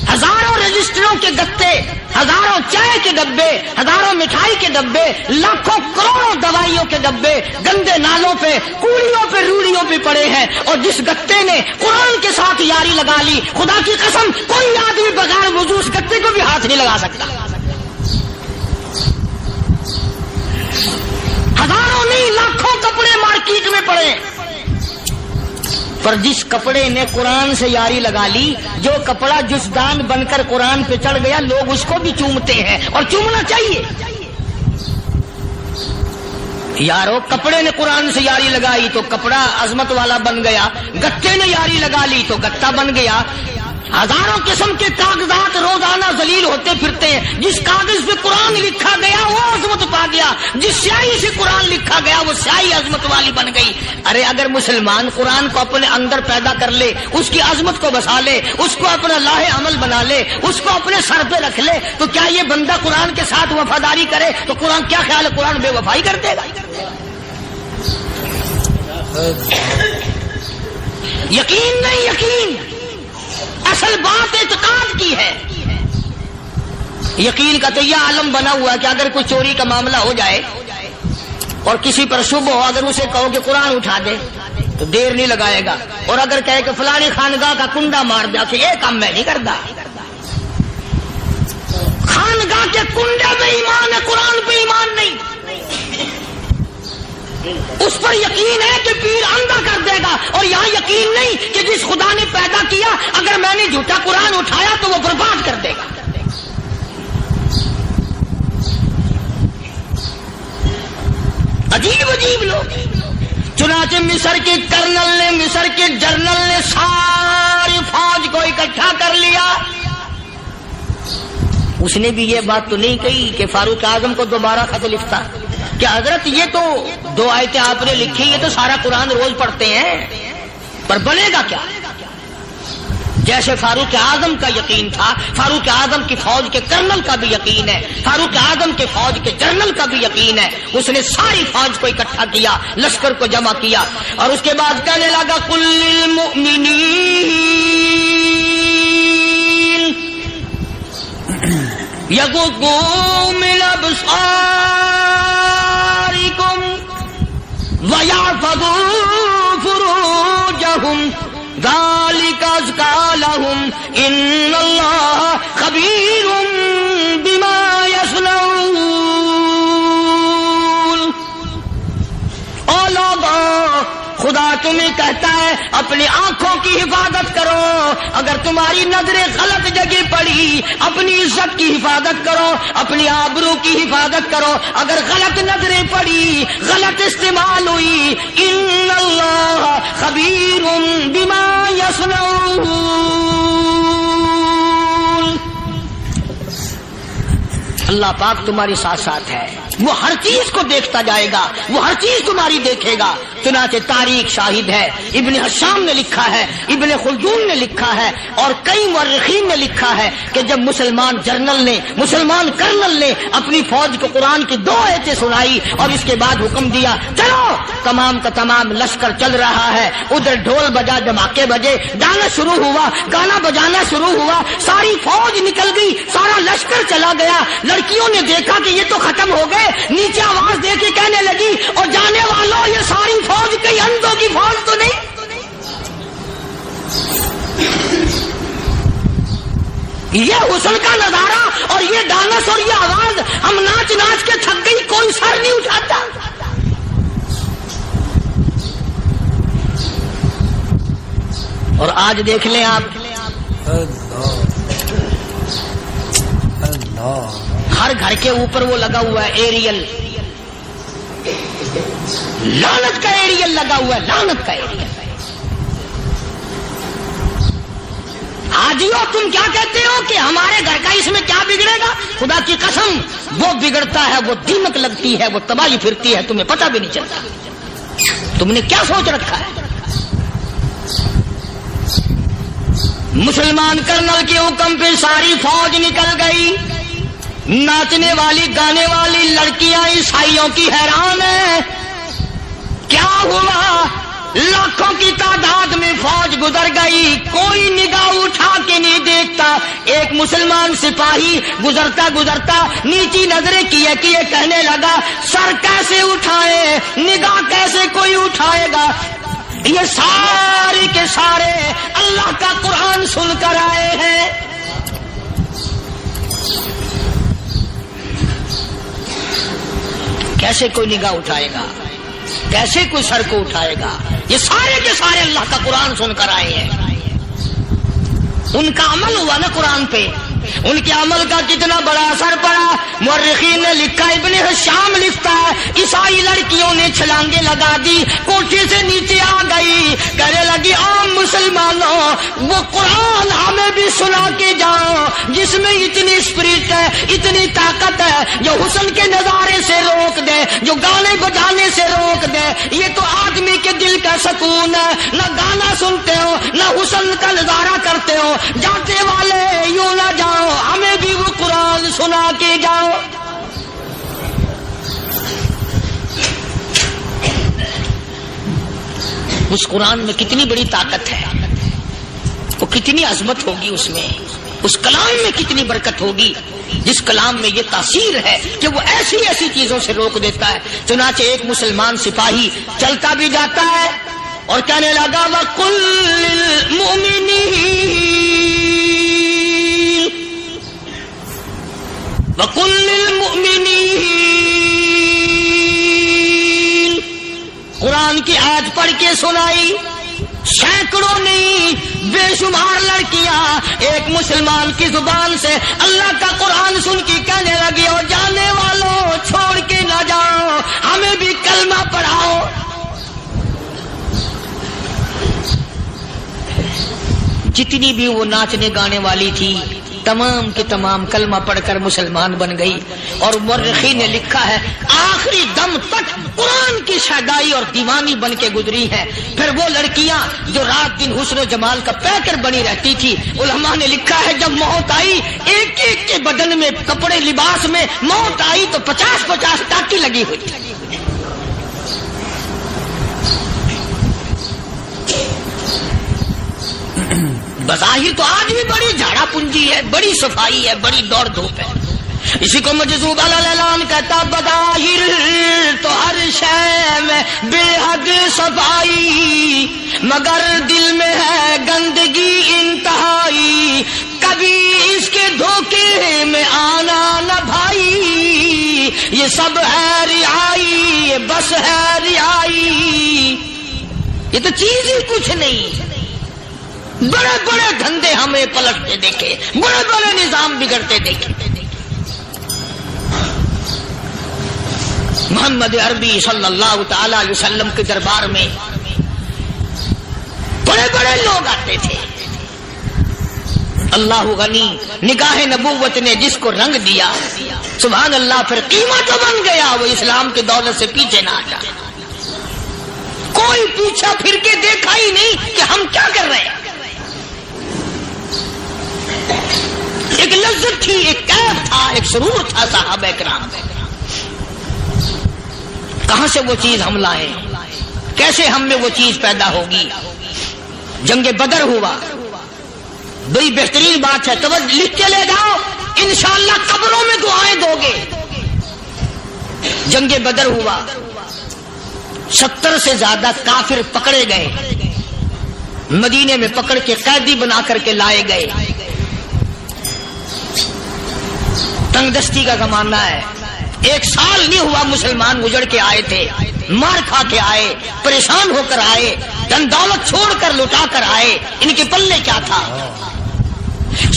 ہزاروں رجسٹروں کے گتے، ہزاروں چائے کے ڈبے، ہزاروں مٹھائی کے ڈبے، لاکھوں کروڑوں دوائیوں کے ڈبے گندے نالوں پہ، کوڑیوں پہ، روڑیوں پہ پڑے ہیں، اور جس گتے نے قرآن کے ساتھ یاری لگا لی، خدا کی قسم کوئی آدمی بغیر وضو اس گتے کو بھی ہاتھ نہیں لگا سکتا۔ ہزاروں نہیں لاکھوں کپڑے مارکیٹ میں پڑے، پر جس کپڑے نے قرآن سے یاری لگا لی، جو کپڑا جسدان بن کر قرآن پہ چڑھ گیا، لوگ اس کو بھی چومتے ہیں اور چومنا چاہیے۔ یارو کپڑے نے قرآن سے یاری لگائی تو کپڑا عظمت والا بن گیا، گتے نے یاری لگا لی تو گتا بن گیا۔ ہزاروں قسم کے کاغذات روزانہ ذلیل ہوتے پھرتے ہیں، جس کاغذ پہ قرآن لکھا گیا وہ عظمت پا گیا، جس سیاہی سے قرآن لکھا گیا وہ سیاہی عظمت والی بن گئی۔ ارے اگر مسلمان قرآن کو اپنے اندر پیدا کر لے، اس کی عظمت کو بسا لے، اس کو اپنا لاہ عمل بنا لے، اس کو اپنے سر پہ رکھ لے، تو کیا یہ بندہ قرآن کے ساتھ وفاداری کرے تو قرآن کیا خیال ہے قرآن بے وفائی کر دے گا؟ یقین نہیں، یقین اصل بات اعتقاد کی ہے۔ یقین کا تو یہ عالم بنا ہوا ہے کہ اگر کوئی چوری کا معاملہ ہو جائے اور کسی پر شبہ ہو، اگر اسے کہو کہ قرآن اٹھا دے تو دیر نہیں لگائے گا، اور اگر کہے کہ فلانی خانگاہ کا کنڈا مار دیا تو یہ کام میں نہیں کرتا۔ خانگاہ کے کنڈے پہ ایمان ہے، قرآن پہ ایمان نہیں۔ اس پر یقین ہے کہ پیر اندھا کر دے گا، اور یہاں یقین نہیں کہ جس خدا نے پیدا کیا اگر میں نے جھوٹا قرآن اٹھایا تو وہ برباد کر دے گا۔ عجیب عجیب لوگ۔ چنانچہ مصر کے کرنل نے، مصر کے جنرل نے ساری فوج کو اکٹھا کر لیا۔ اس نے بھی یہ بات تو نہیں کہی کہ فاروق اعظم کو دوبارہ خط لکھتا کہ حضرت یہ تو 2 آیتیں آپ نے لکھی، یہ تو سارا قرآن روز پڑھتے ہیں، پر بنے گا کیا؟ جیسے فاروق اعظم کا یقین تھا، فاروق اعظم کی فوج کے کرنل کا بھی یقین ہے، فاروق اعظم کے فوج کے جنرل کا بھی یقین ہے۔ اس نے ساری فوج کو اکٹھا کیا، لشکر کو جمع کیا، اور اس کے بعد کہنے لگا قل للمؤمنین یغضوا من ابصارکم وَيَحْفَظُوا فُرُوجَهُمْ ذَلِكَ أَزْكَىٰ لَهُمْ إِنَّ اللَّهَ خَبِيرٌ بِمَا يَصْنَعُونَ۔ او لوگو، خدا تمہیں کہتا ہے اپنی آنکھوں کی حفاظت کرو، اگر تمہاری نظریں غلط جگہ پڑی اپنی عزت کی حفاظت کرو، اپنی آبرو کی حفاظت کرو، اگر غلط نظریں پڑی، غلط استعمال ہوئی، ان اللہ خبیر بما یصنعون، اللہ پاک تمہاری ساتھ ساتھ ہے، وہ ہر چیز کو دیکھتا جائے گا، وہ ہر چیز تمہاری دیکھے گا۔ چنانچہ تاریخ شاہد ہے، ابن حشام نے لکھا ہے، ابن خلدون نے لکھا ہے، اور کئی مورخین نے لکھا ہے کہ جب مسلمان جنرل نے، مسلمان کرنل نے اپنی فوج کو قرآن کی 2 آیتیں سنائی اور اس کے بعد حکم دیا چلو، تمام کا تمام لشکر چل رہا ہے، ادھر ڈھول بجا، دھماکے بجے، گانا شروع ہوا، گانا بجانا شروع ہوا، ساری فوج نکل گئی، سارا لشکر چلا گیا۔ لڑکیوں نے دیکھا کہ یہ تو ختم ہو گئے، نیچے آواز دے کے کہنے لگی اور جانے والوں یہ ساری فوج کئی اندھوں کی فوج تو نہیں؟ یہ حسن کا نظارہ اور یہ ڈانس اور یہ آواز، ہم ناچ ناچ کے تھک گئی، کوئی سر نہیں اٹھاتا۔ اور آج دیکھ لیں آپ، ہر گھر کے اوپر وہ لگا ہوا ہے ایریل، لعنت کا ایریل لگا ہوا ہے، لعنت کا ایریل۔ حاجیو تم کیا کہتے ہو کہ ہمارے گھر کا اس میں کیا بگڑے گا؟ خدا کی قسم وہ بگڑتا ہے، وہ دیمک لگتی ہے، وہ تباہی پھرتی ہے، تمہیں پتہ بھی نہیں چلتا۔ تم نے کیا سوچ رکھا ہے؟ مسلمان کرنل کے حکم پہ ساری فوج نکل گئی، ناچنے والی گانے والی لڑکیاں عیسائیوں کی حیران ہیں، کیا ہوا؟ لاکھوں کی تعداد میں فوج گزر گئی، کوئی نگاہ اٹھا کے نہیں دیکھتا۔ ایک مسلمان سپاہی گزرتا گزرتا نیچی نظریں کیے کہنے لگا سر کیسے اٹھائے، نگاہ کیسے کوئی اٹھائے گا؟ یہ سارے کے سارے اللہ کا قرآن سن کر آئے ہیں۔ کیسے کوئی نگاہ اٹھائے گا؟ کیسے کوئی سر کو اٹھائے گا؟ یہ سارے کے سارے اللہ کا قرآن سن کر آئے ہیں، ان کا عمل ہوا نا قرآن پہ، ان کے عمل کا کتنا بڑا اثر پڑا. مورخین نے لکھا, ابن ہشام لکھتا ہے, عیسائی لڑکیوں نے چھلانگے لگا دی, کوٹھی سے نیچے آ گئی, کہنے لگی عام مسلمانوں وہ قرآن ہمیں بھی سنا کے جاؤ جس میں اتنی اسپرٹ ہے, اتنی طاقت ہے, جو حسن کے نظارے سے روک دے, جو گانے بجانے سے روک دے. یہ تو آدمی کے دل کا سکون ہے. نہ گانا سنتے ہو نہ حسن کا نظارہ کرتے ہو. جاتے والے یوں نہ جاؤ, ہمیں بھی وہ قرآن سنا کے جاؤ. اس قرآن میں کتنی بڑی طاقت ہے, وہ کتنی عظمت ہوگی اس میں, اس کلام میں کتنی برکت ہوگی, جس کلام میں یہ تاثیر ہے کہ وہ ایسی ایسی چیزوں سے روک دیتا ہے. چنانچہ ایک مسلمان سپاہی چلتا بھی جاتا ہے اور کہنے لگا وَقُلْ لِلْمُؤْمِنِينَ وَقُلْ لِلْمُؤْمِنِينَ, قرآن کی آیت پڑھ کے سنائی. سینکڑوں نہیں بے شمار لڑکیاں ایک مسلمان کی زبان سے اللہ کا قرآن سن کے کہنے لگی, اور جانے والوں چھوڑ کے نہ جاؤ, ہمیں بھی کلمہ پڑھاؤ. جتنی بھی وہ ناچنے گانے والی تھی تمام کی تمام کلمہ پڑھ کر مسلمان بن گئی. اور مورخین نے لکھا ہے آخری دم تک قرآن کی شیدائی اور دیوانی بن کے گزری ہے. پھر وہ لڑکیاں جو رات دن حسن و جمال کا پیکر بنی رہتی تھی, علماء نے لکھا ہے جب موت آئی ایک ایک کے بدن میں کپڑے لباس میں موت آئی تو 50-50 ٹاکی لگی ہوئی. بظاہر تو آج بھی بڑی جھاڑا پنجی ہے, بڑی صفائی ہے, بڑی دوڑ دھوپ ہے. اسی کو مجذوب الاعلان کہتا, بظاہر تو ہر شے میں بے حد صفائی, مگر دل میں ہے گندگی انتہائی, کبھی اس کے دھوکے میں آنا نہ بھائی, یہ سب ہے رعائی, یہ بس ہے رعائی. یہ تو چیز ہی کچھ نہیں. بڑے بڑے دھندے ہمیں پلٹتے دیکھے, بڑے بڑے نظام بگڑتے دیکھے. محمد عربی صلی اللہ تعالی علیہ وسلم کے دربار میں بڑے بڑے لوگ آتے تھے. اللہ غنی, نگاہ نبوت نے جس کو رنگ دیا سبحان اللہ, پھر قیمت جو بن گیا وہ اسلام کی دولت سے پیچھے نہ ہٹا. کوئی پیچھا پھر کے دیکھا ہی نہیں کہ ہم کیا کر رہے ہیں. ایک لذت تھی, ایک کیف تھا, ایک سرور تھا صحابہ کرام. کہاں سے وہ چیز ہم لائیں, کیسے ہم میں وہ چیز پیدا ہوگی. جنگ بدر ہوا, بڑی بہترین بات ہے, توجہ لکھ کے لے جاؤ, انشاءاللہ قبروں میں دعائیں دو گے. جنگ بدر ہوا, 70 سے زیادہ کافر پکڑے گئے, مدینے میں پکڑ کے قیدی بنا کر کے لائے گئے. تنگ دستی کا زمانہ ہے, 1 سال نہیں ہوا مسلمان گزر کے آئے تھے, مار کھا کے آئے, پریشان ہو کر آئے, دن دولت چھوڑ کر لٹا کر آئے. ان کے پلے کیا تھا.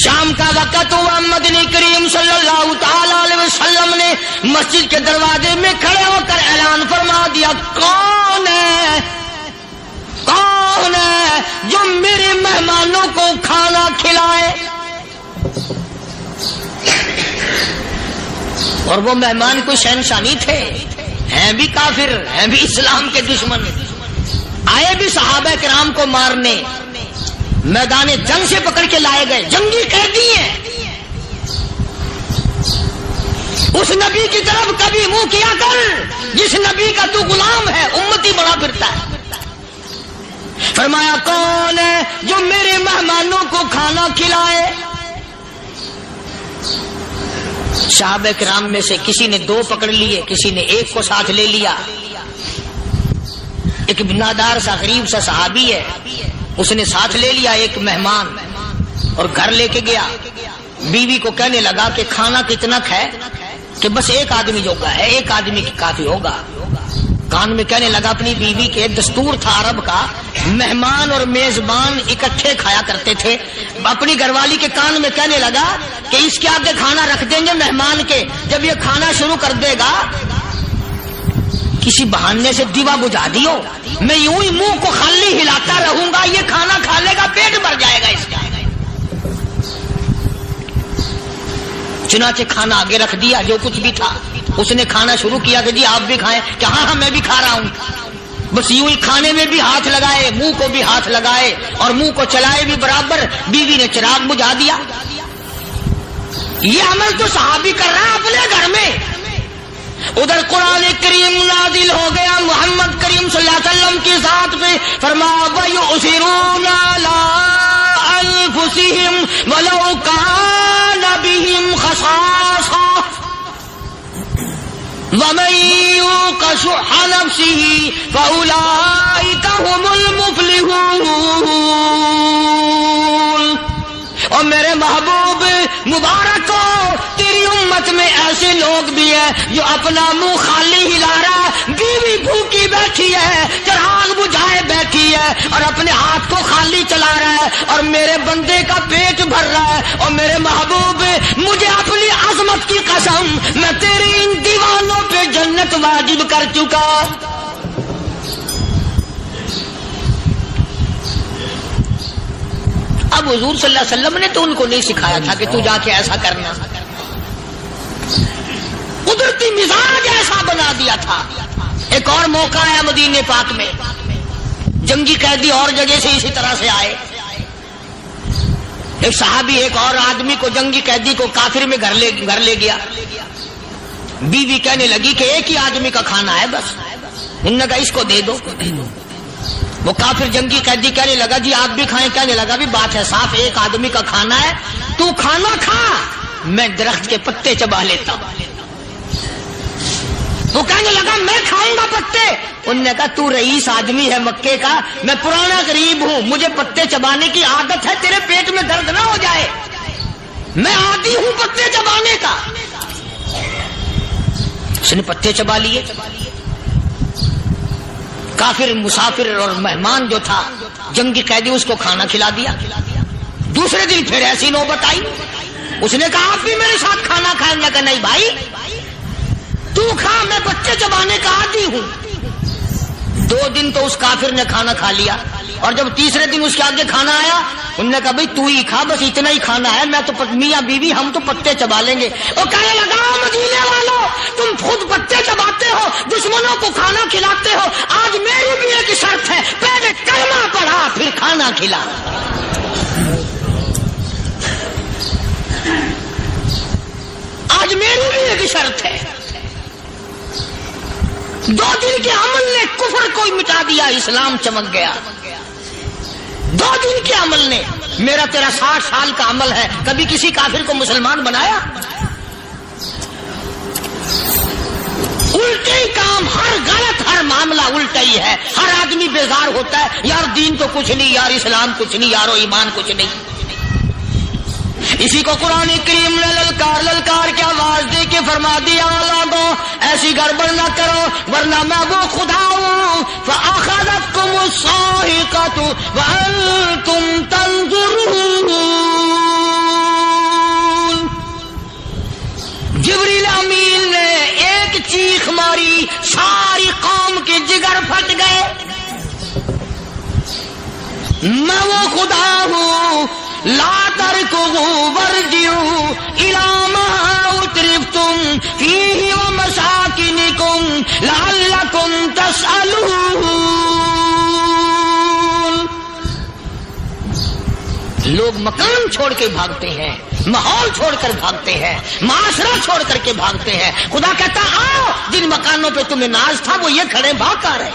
شام کا وقت ہوا, مدنی کریم صلی اللہ تعالی علیہ وسلم نے مسجد کے دروازے میں کھڑے ہو کر اعلان فرما دیا, کون ہے, کون ہے جو میرے مہمانوں کو کھانا کھلائے. اور وہ مہمان کوئی شہنشاہ نہیں تھے, ہیں بھی کافر, ہیں بھی اسلام کے دشمن, آئے بھی صحابہ کرام کو مارنے, میدان جنگ سے پکڑ کے لائے گئے, جنگی قیدی ہیں. اس نبی کی طرف کبھی منہ کیا کر جس نبی کا تو غلام ہے, امتی بڑا پھرتا ہے. فرمایا کون ہے جو میرے مہمانوں کو کھانا کھلائے. صحابہ کرام میں سے کسی نے 2 پکڑ لیے, کسی نے 1 کو ساتھ لے لیا. ایک بنادار سا غریب سا صحابی ہے, اس نے ساتھ لے لیا ایک مہمان اور گھر لے کے گیا. بیوی کو کہنے لگا کہ کھانا کتنا ہے, کہ بس 1 آدمی جو کا ہے, 1 آدمی کی کافی ہوگا. کان میں کہنے لگا اپنی بیوی کے، دستور تھا عرب کا، مہمان اور میزبان اکٹھے کھایا کرتے تھے، اپنی گھر والی کے کان میں کہنے لگا کہ اس کے آگے کھانا رکھ دیں گے مہمان کے، جب یہ کھانا شروع کر دے گا کسی بہانے سے دیوا بجھا دیو، میں یوں ہی منہ کو خالی ہلاتا رہوں گا، یہ کھانا کھا لے گا، پیٹ بھر جائے گا اس کا۔ چنانچہ کھانا آگے رکھ دیا، جو کچھ بھی تھا اس نے کھانا شروع کیا کہ جی آپ بھی کھائیں، کہ ہاں ہاں میں بھی کھا رہا ہوں۔ بس یوں ہی کھانے میں بھی ہاتھ لگائے، منہ کو بھی ہاتھ لگائے اور منہ کو چلائے بھی برابر، بیوی نے چراغ بجھا دیا۔ یہ عمل تو صحابی کر رہا ہے اپنے گھر میں، ادھر قرآن کریم نازل ہو گیا محمد کریم صلی اللہ علیہ وسلم کی ذات پہ، فرمایا وَيُؤْثِرُونَ عَلَىٰ أَنفُسِهِمْ وَلَوْ كَانَ بِهِمْ خَصَاصَةٌ وَمَن يُوقَ شُحَّ نَفْسِهِ فَأُولَٰئِكَ هُمُ الْمُفْلِحُونَ۔ اور میرے محبوب مبارک ہو، تیری امت میں ایسے لوگ بھی ہیں جو اپنا منہ خالی ہلا رہا ہے، بیوی بھوکی بیٹھی ہے، چراغ بجھائے بیٹھی ہے اور اپنے ہاتھ کو خالی چلا رہا ہے اور میرے بندے کا پیٹ بھر رہا ہے۔ اور میرے محبوب مجھے اپنی عظمت کی قسم، میں تیری ان دیوانوں پہ جنت واجب کر چکا۔ اب حضور صلی اللہ علیہ وسلم نے تو ان کو نہیں سکھایا تھا کہ تو جا کے ایسا کرنا، قدرتی مزاج ایسا بنا دیا تھا۔ ایک اور موقع آیا مدینے پاک میں، جنگی قیدی اور جگہ سے اسی طرح سے آئے، ایک صحابی ایک اور آدمی کو، جنگی قیدی کو کافر میں گھر لے گیا۔ بیوی کہنے لگی کہ ایک ہی آدمی کا کھانا ہے بس، انہوں نے کہا اس کو دے دو۔ وہ کافر جنگی قیدی کہنے لگا جی آپ بھی کھائیں، کہنے لگا بھی بات ہے صاف، ایک آدمی کا کھانا ہے، تو کھانا کھا، میں درخت کے پتے چبا لیتا ہوں۔ وہ کہنے لگا میں کھاؤں گا پتے، انہوں نے کہا تو رئیس آدمی ہے مکے کا، میں پرانا غریب ہوں، مجھے پتے چبانے کی عادت ہے، تیرے پیٹ میں درد نہ ہو جائے، میں عادی ہوں پتے چبانے کا۔ اس نے پتے چبا لیے۔ کافر مسافر اور مہمان جو تھا جنگی قیدی، اس کو کھانا کھلا دیا۔ دوسرے دن پھر ایسی نوبت آئی، اس نے کہا آپ بھی میرے ساتھ کھانا کھائیں گے؟ کہ نہیں بھائی تو کھا، میں بچے چبانے کا عادی ہوں۔ 2 دن تو اس کافر نے کھانا کھا لیا، اور جب تیسرے دن اس کے آگے کھانا آیا، انہوں نے کہا بھائی تو ہی کھا، بس اتنا ہی کھانا ہے، میں تو میاں بیوی ہم تو پتے چبا لیں گے۔ اور کہنے لگا مدینے والوں تم خود پتے چباتے ہو، دشمنوں کو کھانا کھلاتے ہو، آج میری بھی ایک شرط ہے، پہلے کلمہ پڑھا پھر کھانا کھلا۔ آج میری بھی ایک شرط ہے۔ 2 دن کے عمل نے کفر کو مٹا دیا، اسلام چمک گیا۔ 2 دن کے عمل نے، میرا تیرا 60 سال کا عمل ہے، کبھی کسی کافر کو مسلمان بنایا؟ الٹے ہی کام، ہر غلط، ہر معاملہ الٹا ہی ہے، ہر آدمی بیزار ہوتا ہے، یار دین تو کچھ نہیں، یار اسلام کچھ نہیں، یارو ایمان کچھ نہیں۔ اسی کو قرآن کریم نے للکار کے آواز دے کے فرما دیا لوگوں ایسی گڑبڑ نہ کرو ورنہ میں وہ خدا ہوں فأخذتكم الصاعقة وأنتم تنظرون۔ جبریل امین نے ایک چیخ ماری، ساری قوم کے جگر پھٹ گئے۔ میں وہ خدا ہوں، لا تركضوا وارجعوا إلى ما أترفتم فيه ومساكنكم لعلكم تسألون۔ لوگ مکان چھوڑ کے بھاگتے ہیں، ماحول چھوڑ کر بھاگتے ہیں، معاشرہ چھوڑ کر کے بھاگتے ہیں۔ خدا کہتا آؤ، جن مکانوں پہ تمہیں ناز تھا وہ یہ کھڑے بھاگ آ رہے۔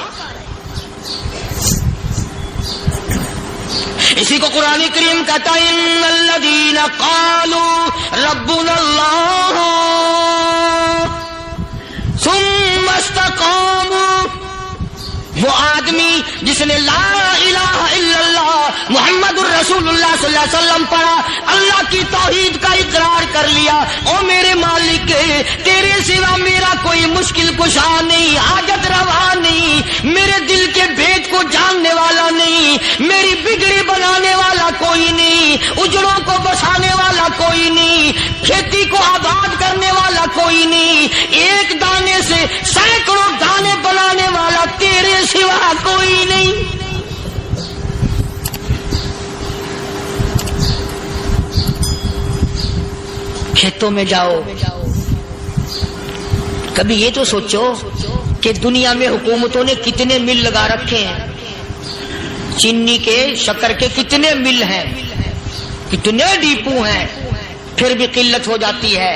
اسی کو قرآن کریم کہتا ہے ان الذین قالوا ربنا اللہ ثم استقاموا وہ آدمی جس نے لا الہ الا اللہ محمد الرسول اللہ صلی اللہ علیہ وسلم پڑھا، اللہ کی توحید کا اقرار کر لیا، او میرے مالک تیرے سوا میرا کوئی مشکل کشا نہیں، حاجت روا نہیں، میرے دل کے بھید کو جاننے والا نہیں، میری بگڑی بنانے والا کوئی نہیں، اجڑوں کو بسانے والا کوئی نہیں، کھیتی کو آباد کرنے والا کوئی نہیں، ایک دانے سے سینکڑوں دانے بنانے والا تیرے سوا کوئی نہیں۔ کھیتوں میں جاؤ، کبھی یہ تو سوچو کہ دنیا میں حکومتوں نے کتنے مل لگا رکھے ہیں، چینی کے شکر کے کتنے مل ہیں، کتنے ڈیپو ہیں، پھر بھی قلت ہو جاتی ہے۔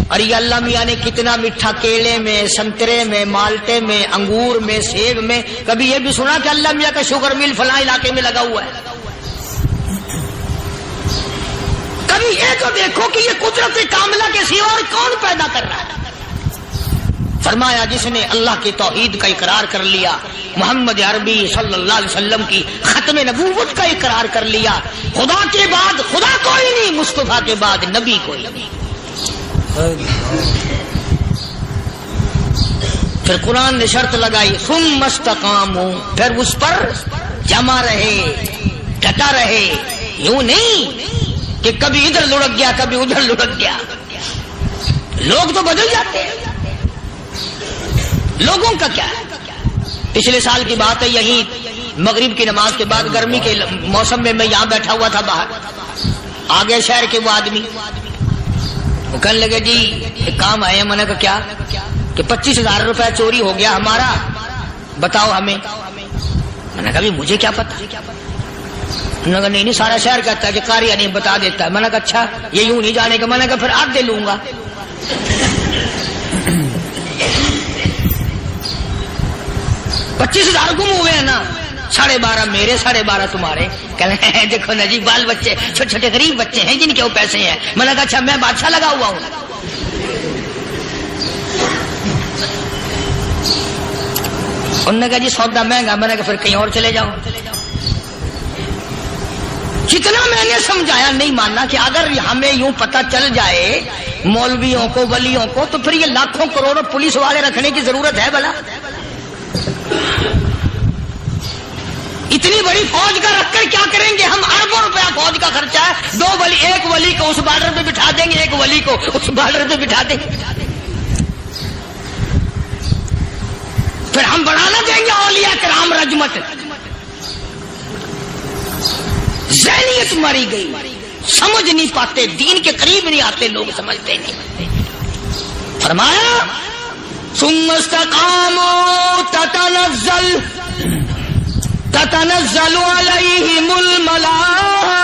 اور یہ اللہ میاں نے کتنا میٹھا کیلے میں، سنترے میں، مالٹے میں، انگور میں، سیب میں، کبھی یہ بھی سنا کہ اللہ میاں کا شوگر مل فلاں علاقے میں لگا ہوا ہے؟ کبھی یہ تو دیکھو کہ یہ قدرت کاملہ کے سوا اور کون پیدا کر رہا ہے؟ فرمایا جس نے اللہ کی توحید کا اقرار کر لیا، محمد عربی صلی اللہ علیہ وسلم کی ختم نبوت کا اقرار کر لیا، خدا کے بعد خدا کوئی نہیں، مصطفیٰ کے بعد نبی کوئی نہیں۔ پھر قرآن نے شرط لگائی ثم استقاموا، پھر اس پر جمع رہے، ڈٹا رہے، یوں نہیں کہ کبھی ادھر لڑک گیا کبھی ادھر لڑک گیا۔ لوگ تو بدل جاتے ہیں، لوگوں کا کیا ہے؟ پچھلے سال کی بات ہے، یہی مغرب کی نماز کے بعد گرمی کے موسم میں میں یہاں بیٹھا ہوا تھا باہر، آگے شہر کے وہ آدمی وہ کہنے لگے جی ایک کام آئے ہیں۔ میں نے کہا کیا؟ کہ 25,000 روپے چوری ہو گیا ہمارا، بتاؤ ہمیں۔ میں نے کہا مجھے کیا پتا؟ انہوں نے کہا نہیں سارا شہر کہتا ہے کہ قاریہ نہیں بتا دیتا ہے۔ میں نے کہا اچھا یہ یوں نہیں جانے کا؟ میں نے کہا پھر آدھے لوں گا۔ 25,000 گم ہوئے ہیں نا، 12.5 میرے 12.5 تمہارے۔ کہنے ہیں دیکھو نا جی بال بچے چھوٹے چھوٹے غریب بچے ہیں جن کے وہ پیسے ہیں۔ میں نے کہا اچھا میں بادشاہ لگا ہوا ہوں؟ انہوں نے کہا جی سودا مہنگا۔ میں نے کہا پھر کہیں اور چلے جاؤ۔ جتنا میں نے سمجھایا نہیں ماننا کہ اگر ہمیں یوں پتہ چل جائے مولویوں کو ولیوں کو تو پھر یہ لاکھوں کروڑوں پولیس والے رکھنے کی ضرورت ہے بھلا؟ اتنی بڑی فوج کا رکھ کر کیا کریں گے ہم؟ اربوں روپیہ فوج کا خرچہ ہے، ایک ولی کو اس بارڈر پہ بٹھا دیں گے، ایک ولی کو اس بارڈر پہ بٹھا دیں گے، پھر ہم بڑھانا دیں گے اولیاء کرام رجمت۔ ذہنیت ماری گئی، سمجھ نہیں پاتے، دین کے قریب نہیں آتے لوگ، سمجھتے نہیں۔ فرمایا ثم استقاموا تتنزل علیہم الملائکۃ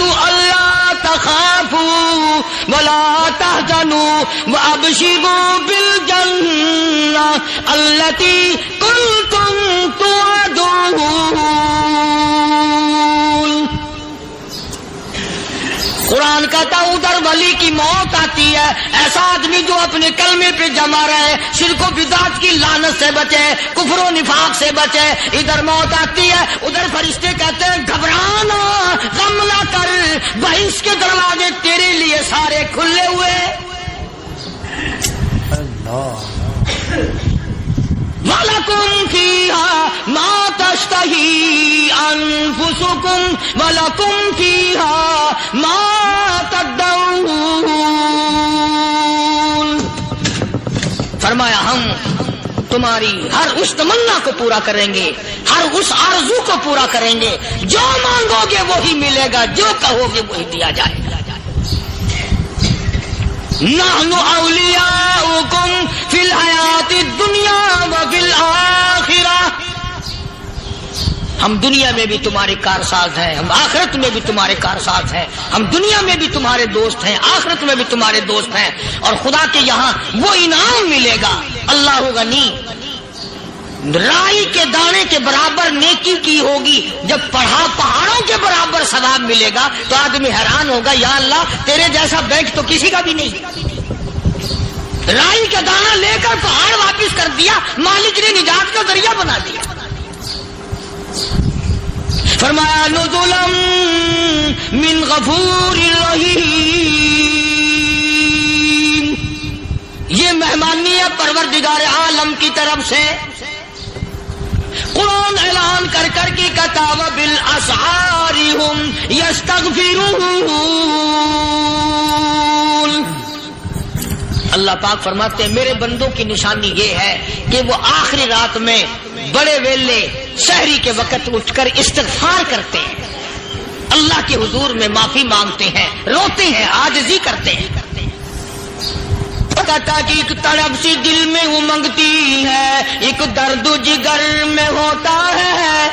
الا تخافوا ولا تحزنوا وابشروا بالجنہ التی کنتم توعدون۔ قرآن کہتا ادھر ولی کی موت آتی ہے، ایسا آدمی جو اپنے کلمے پہ جمع رہے، شرک و بدعت کی لعنت سے بچے، کفر و نفاق سے بچے۔ ادھر موت آتی ہے، ادھر فرشتے کہتے ہیں گھبرانا، غم نہ کر، بہشت کے دروازے تیرے لیے سارے کھلے ہوئے۔ وَلَكُمْ فِيهَا مَا تَشْتَهِي أَنفُسُكُمْ وَلَكُمْ فِيهَا مَا تَدَّعُونَ۔ فرمایا ہم تمہاری ہر اس تمنا کو پورا کریں گے، ہر اس آرزو کو پورا کریں گے، جو مانگو گے وہی ملے گا، جو کہو گے وہی دیا جائے گا۔ نحن اولیاؤکم فی الحیات الدنیا وفی الآخرہ، ہم دنیا میں بھی تمہارے کارساز ہیں، ہم آخرت میں بھی تمہارے کارساز ہیں، ہم دنیا میں بھی تمہارے دوست ہیں، آخرت میں بھی تمہارے دوست ہیں، اور خدا کے یہاں وہ انعام ملے گا۔ اللہ غنی، رائی کے دانے کے برابر نیکی کی ہوگی، جب پہاڑوں کے برابر ثواب ملے گا تو آدمی حیران ہوگا، یا اللہ تیرے جیسا بینک تو کسی کا بھی نہیں۔ رائی کا دانہ لے کر پہاڑ واپس کر دیا، مالک نے نجات کا ذریعہ بنا دیا۔ فرمایا نزلا من غفور رحیم، یہ مہمانی ہے پروردگار عالم کی طرف سے۔ قرآن اعلان کر کر کے کتاب بالاسحار ہم یستغفرون، اللہ پاک فرماتے ہیں میرے بندوں کی نشانی یہ ہے کہ وہ آخری رات میں بڑے ویلے سحری کے وقت اٹھ کر استغفار کرتے ہیں، اللہ کے حضور میں معافی مانگتے ہیں، روتے ہیں، عاجزی کرتے ہیں۔ کہتا کہ ایک تڑپ سی دل میں امنگتی ہے، ایک درد جگر میں ہوتا ہے،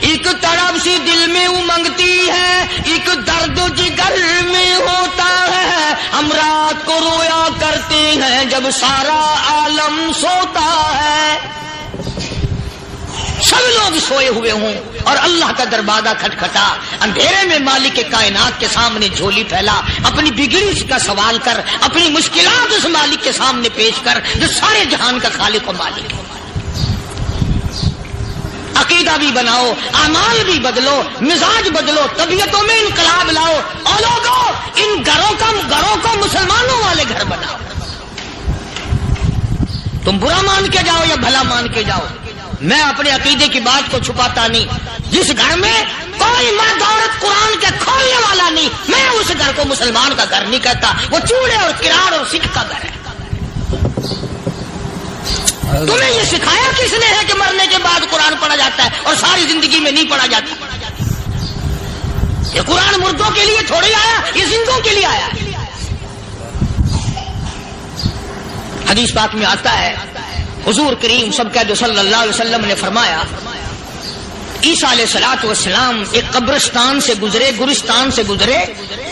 ایک تڑپ سی دل میں امنگتی ہے، ایک درد جگر میں ہوتا ہے، ہم رات کو رویا کرتے ہیں جب سارا عالم سوتا ہے۔ سب لوگ سوئے ہوئے ہوں اور اللہ کا دروازہ کھٹکھٹا، اندھیرے میں مالک کائنات کے سامنے جھولی پھیلا، اپنی بگڑی کا سوال کر، اپنی مشکلات اس مالک کے سامنے پیش کر جو سارے جہان کا خالق و مالک ہے۔ عقیدہ بھی بناؤ، اعمال بھی بدلو، مزاج بدلو، طبیعتوں میں انقلاب لاؤ، اور لوگوں ان گھروں کو مسلمانوں والے گھر بناؤ۔ تم برا مان کے جاؤ یا بھلا مان کے جاؤ، میں اپنے عقیدے کی بات کو چھپاتا نہیں۔ جس گھر میں کوئی مرد عورت قرآن کے کھولنے والا نہیں، میں اس گھر کو مسلمان کا گھر نہیں کہتا، وہ چوڑے اور کرار اور سکھ کا گھر ہے۔ تمہیں یہ سکھایا کس نے ہے کہ مرنے کے بعد قرآن پڑھا جاتا ہے اور ساری زندگی میں نہیں پڑھا جاتا؟ یہ قرآن مردوں کے لیے تھوڑی آیا، یہ زندوں کے لیے آیا۔ حدیث پاک میں آتا ہے حضور کریم سب کہہ دو صلی اللہ علیہ وسلم نے فرمایا عیسیٰ علیہ الصلوۃ والسلام ایک قبرستان سے گزرے، گورستان سے گزرے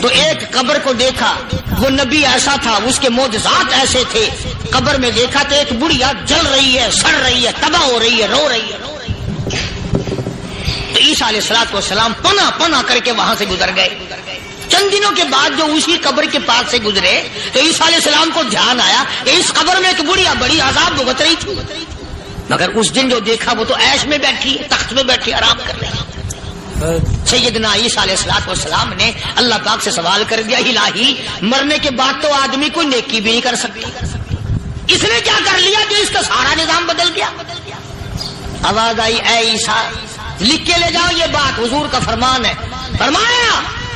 تو ایک قبر کو دیکھا، وہ نبی ایسا تھا، اس کے معجزات ایسے تھے۔ قبر میں دیکھا تو ایک بڑھیا جل رہی ہے، سڑ رہی ہے، تباہ ہو رہی ہے، رو رہی ہے۔ تو عیسیٰ علیہ الصلوۃ والسلام پناہ پناہ کر کے وہاں سے گزر گئے۔ چند دنوں کے بعد جو اسی قبر کے پاس سے گزرے تو عیسیٰ علیہ السلام کو دھیان آیا کہ اس قبر میں ایک بڑھیا بڑی عذاب بھگت رہی تھی، مگر اس دن جو دیکھا وہ تو عیش میں بیٹھی ہے، تخت میں بیٹھی آرام کر رہی ہے۔ سیدنا عیسیٰ علیہ السلام نے اللہ پاک سے سوال کر دیا، الہی مرنے کے بعد تو آدمی کوئی نیکی بھی نہیں کر سکتا، اس نے کیا کر لیا کہ اس کا سارا نظام بدل گیا؟ آواز آئی اے عیسیٰ لکھ کے لے جاؤ یہ بات، حضور کا فرمان ہے۔ فرمایا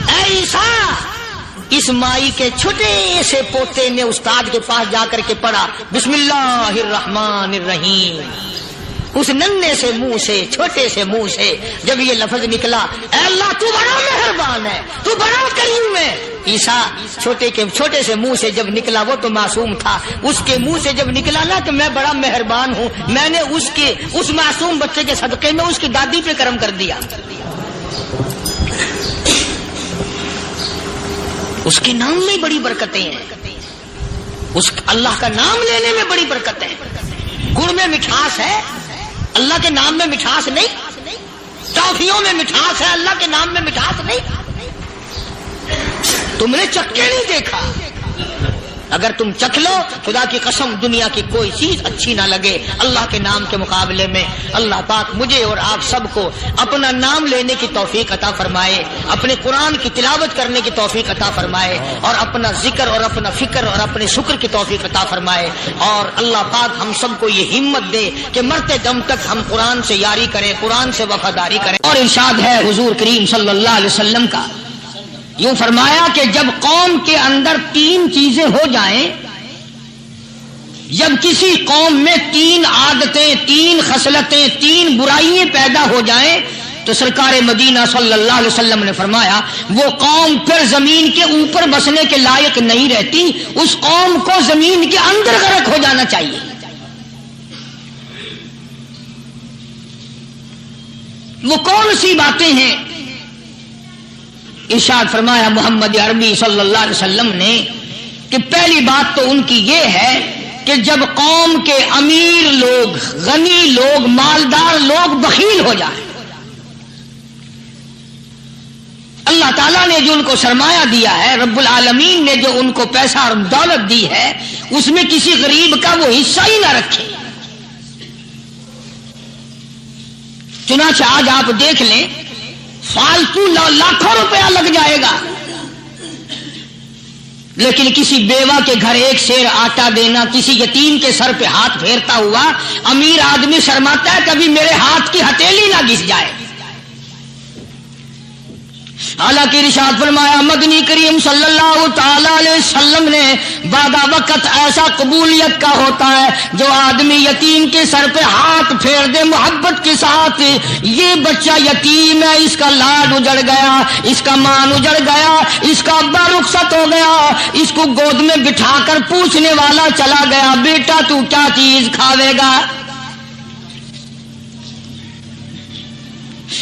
اے عیسیٰ اس مائی کے چھوٹے سے پوتے نے استاد کے پاس جا کر کے پڑھا بسم اللہ الرحمن الرحیم، اس ننھے سے منہ سے، چھوٹے سے منہ سے جب یہ لفظ نکلا اے اللہ تو بڑا مہربان ہے، تو بڑا کریم ہے۔ عیسیٰ چھوٹے سے منہ سے جب نکلا، وہ تو معصوم تھا، اس کے منہ سے جب نکلا نا کہ میں بڑا مہربان ہوں، میں نے اس معصوم بچے کے صدقے میں اس کی دادی پہ کرم کر دیا۔ اس کے نام میں بڑی برکتیں ہیں، اس اللہ کا نام لینے میں بڑی برکتیں ہیں۔ گڑ میں مٹھاس ہے، اللہ کے نام میں مٹھاس نہیں۔ ٹافیوں میں مٹھاس ہے، اللہ کے نام میں مٹھاس نہیں۔ تم نے چکھ کے نہیں دیکھا، اگر تم چکھ لو خدا کی قسم دنیا کی کوئی چیز اچھی نہ لگے اللہ کے نام کے مقابلے میں۔ اللہ پاک مجھے اور آپ سب کو اپنا نام لینے کی توفیق عطا فرمائے، اپنے قرآن کی تلاوت کرنے کی توفیق عطا فرمائے، اور اپنا ذکر اور اپنا فکر اور اپنے شکر کی توفیق عطا فرمائے، اور اللہ پاک ہم سب کو یہ ہمت دے کہ مرتے دم تک ہم قرآن سے یاری کریں، قرآن سے وفاداری کریں۔ اور ارشاد ہے حضور کریم صلی اللہ علیہ وسلم کا، یوں فرمایا کہ جب قوم کے اندر 3 چیزیں ہو جائیں، جب کسی قوم میں 3 عادتیں، 3 خصلتیں، 3 برائیاں پیدا ہو جائیں تو سرکار مدینہ صلی اللہ علیہ وسلم نے فرمایا وہ قوم پھر زمین کے اوپر بسنے کے لائق نہیں رہتی، اس قوم کو زمین کے اندر غرق ہو جانا چاہیے۔ وہ کون سی باتیں ہیں؟ ارشاد فرمایا محمد عربی صلی اللہ علیہ وسلم نے کہ پہلی بات تو ان کی یہ ہے کہ جب قوم کے امیر لوگ، غنی لوگ، مالدار لوگ بخیل ہو جائیں، اللہ تعالیٰ نے جو ان کو سرمایہ دیا ہے، رب العالمین نے جو ان کو پیسہ اور دولت دی ہے، اس میں کسی غریب کا وہ حصہ ہی نہ رکھے. چنانچہ آج آپ دیکھ لیں فالتو لاکھوں روپیہ لگ جائے گا، لیکن کسی بیوہ کے گھر ایک سیر آٹا دینا، کسی یتیم کے سر پہ ہاتھ پھیرتا ہوا امیر آدمی شرماتا ہے کبھی میرے ہاتھ کی ہتھیلی نہ گھس جائے. حالانکہ ارشاد فرمایا مدنی کریم صلی اللہ تعالی علیہ وسلم نے بعد وقت ایسا قبولیت کا ہوتا ہے جو آدمی یتیم کے سر پہ ہاتھ پھیر دے محبت کے ساتھ، یہ بچہ یتیم ہے، اس کا لاڈ اجڑ گیا، اس کا مان اجڑ گیا، اس کا ابا رخصت ہو گیا، اس کو گود میں بٹھا کر پوچھنے والا چلا گیا بیٹا تو کیا چیز کھاوے گا.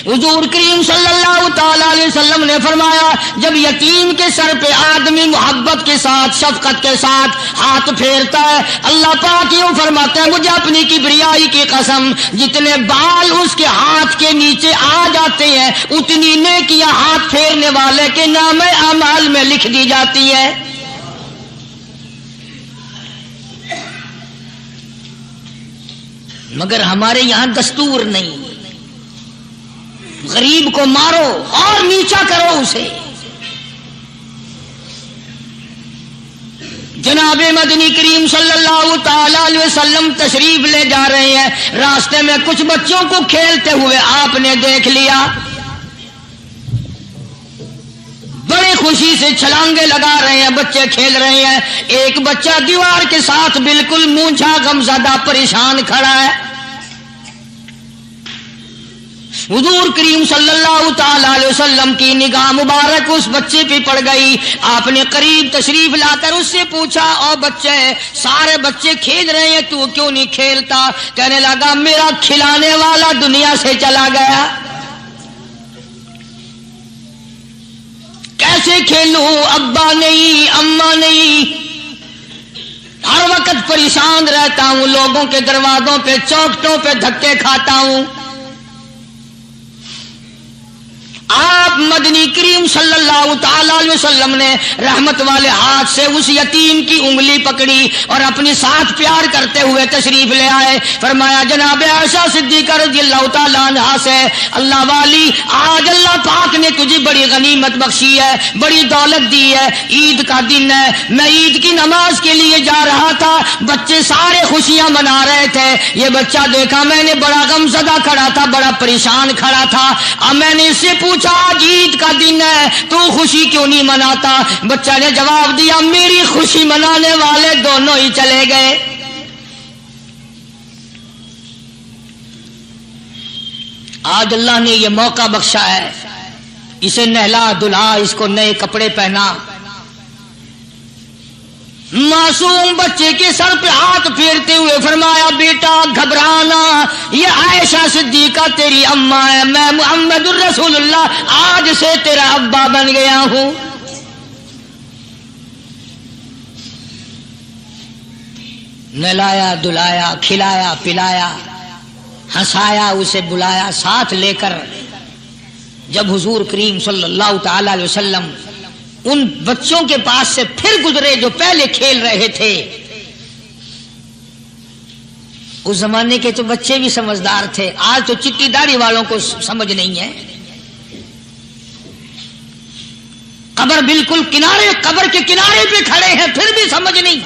حضور کریم صلی اللہ تعالی علیہ وسلم نے فرمایا جب یتیم کے سر پہ آدمی محبت کے ساتھ شفقت کے ساتھ ہاتھ پھیرتا ہے، اللہ پاک یوں فرماتا ہے مجھے اپنی کبریائی کی قسم جتنے بال اس کے ہاتھ کے نیچے آ جاتے ہیں اتنی نیکیاں ہاتھ پھیرنے والے کے نام اعمال میں لکھ دی جاتی ہے. مگر ہمارے یہاں دستور نہیں، غریب کو مارو اور نیچا کرو اسے. جناب مدنی کریم صلی اللہ تعالی علیہ وسلم تشریف لے جا رہے ہیں، راستے میں کچھ بچوں کو کھیلتے ہوئے آپ نے دیکھ لیا، بڑی خوشی سے چھلانگے لگا رہے ہیں، بچے کھیل رہے ہیں. ایک بچہ دیوار کے ساتھ بالکل مونجھا غمزدہ پریشان کھڑا ہے. حضور کریم صلی اللہ تعالی علیہ وسلم کی نگاہ مبارک اس بچے پہ پڑ گئی. آپ نے قریب تشریف لا کر اس سے پوچھا او بچے سارے بچے کھیل رہے ہیں تو کیوں نہیں کھیلتا؟ کہنے لگا میرا کھلانے والا دنیا سے چلا گیا، کیسے کھیلوں؟ ابا نہیں، اماں نہیں، ہر وقت پریشان رہتا ہوں، لوگوں کے دروازوں پہ چوکھٹوں پہ دھکے کھاتا ہوں. آپ مدنی کریم صلی اللہ تعالی علیہ وسلم نے رحمت والے ہاتھ سے اس یتیم کی انگلی پکڑی اور اپنی ساتھ پیار کرتے ہوئے تشریف لے آئے. فرمایا جناب عائشہ صدیقہ رضی اللہ تعالی عنہا سے اللہ والی آج اللہ پاک نے تجھے بڑی غنیمت بخشی ہے، بڑی دولت دی ہے، عید کا دن ہے، میں عید کی نماز کے لیے جا رہا تھا، بچے سارے خوشیاں منا رہے تھے، یہ بچہ دیکھا میں نے بڑا غمزدہ کھڑا تھا، بڑا پریشان کھڑا تھا. اب میں نے اس سے پوچھا آج عید کا دن ہے تو خوشی کیوں نہیں مناتا؟ بچہ نے جواب دیا میری خوشی منانے والے دونوں ہی چلے گئے. آج اللہ نے یہ موقع بخشا ہے، اسے نہلا دھلا، اس کو نئے کپڑے پہنا، معصوم بچے کے سر پہ ہاتھ پھیرتے ہوئے فرمایا بیٹا گھبرانا، یہ عائشہ صدیقہ تیری اماں ہے، میں محمد الرسول اللہ آج سے تیرا ابا بن گیا ہوں. نہلایا دھلایا، کھلایا پلایا، ہنسایا، اسے بلایا ساتھ لے کر. جب حضور کریم صلی اللہ تعالی علیہ وسلم ان بچوں کے پاس سے پھر گزرے جو پہلے کھیل رہے تھے، اس زمانے کے تو بچے بھی سمجھدار تھے، آج تو چٹی داڑھی والوں کو سمجھ نہیں ہے. قبر بالکل کنارے، قبر کے کنارے پہ کھڑے ہیں پھر بھی سمجھ نہیں.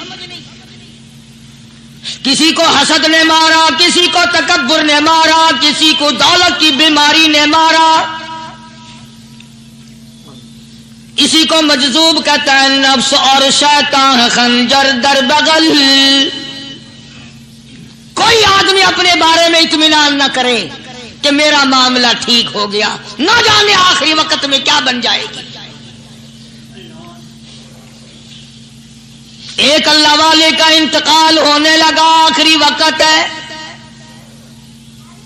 کسی کو حسد نے مارا، کسی کو تکبر نے مارا، کسی کو دولت کی بیماری نے مارا، اسی کو مجذوب کہتا ہے نفس اور شیطان خنجر در بغل. کوئی آدمی اپنے بارے میں اطمینان نہ کرے کہ میرا معاملہ ٹھیک ہو گیا، نہ جانے آخری وقت میں کیا بن جائے گی. ایک اللہ والے کا انتقال ہونے لگا، آخری وقت ہے،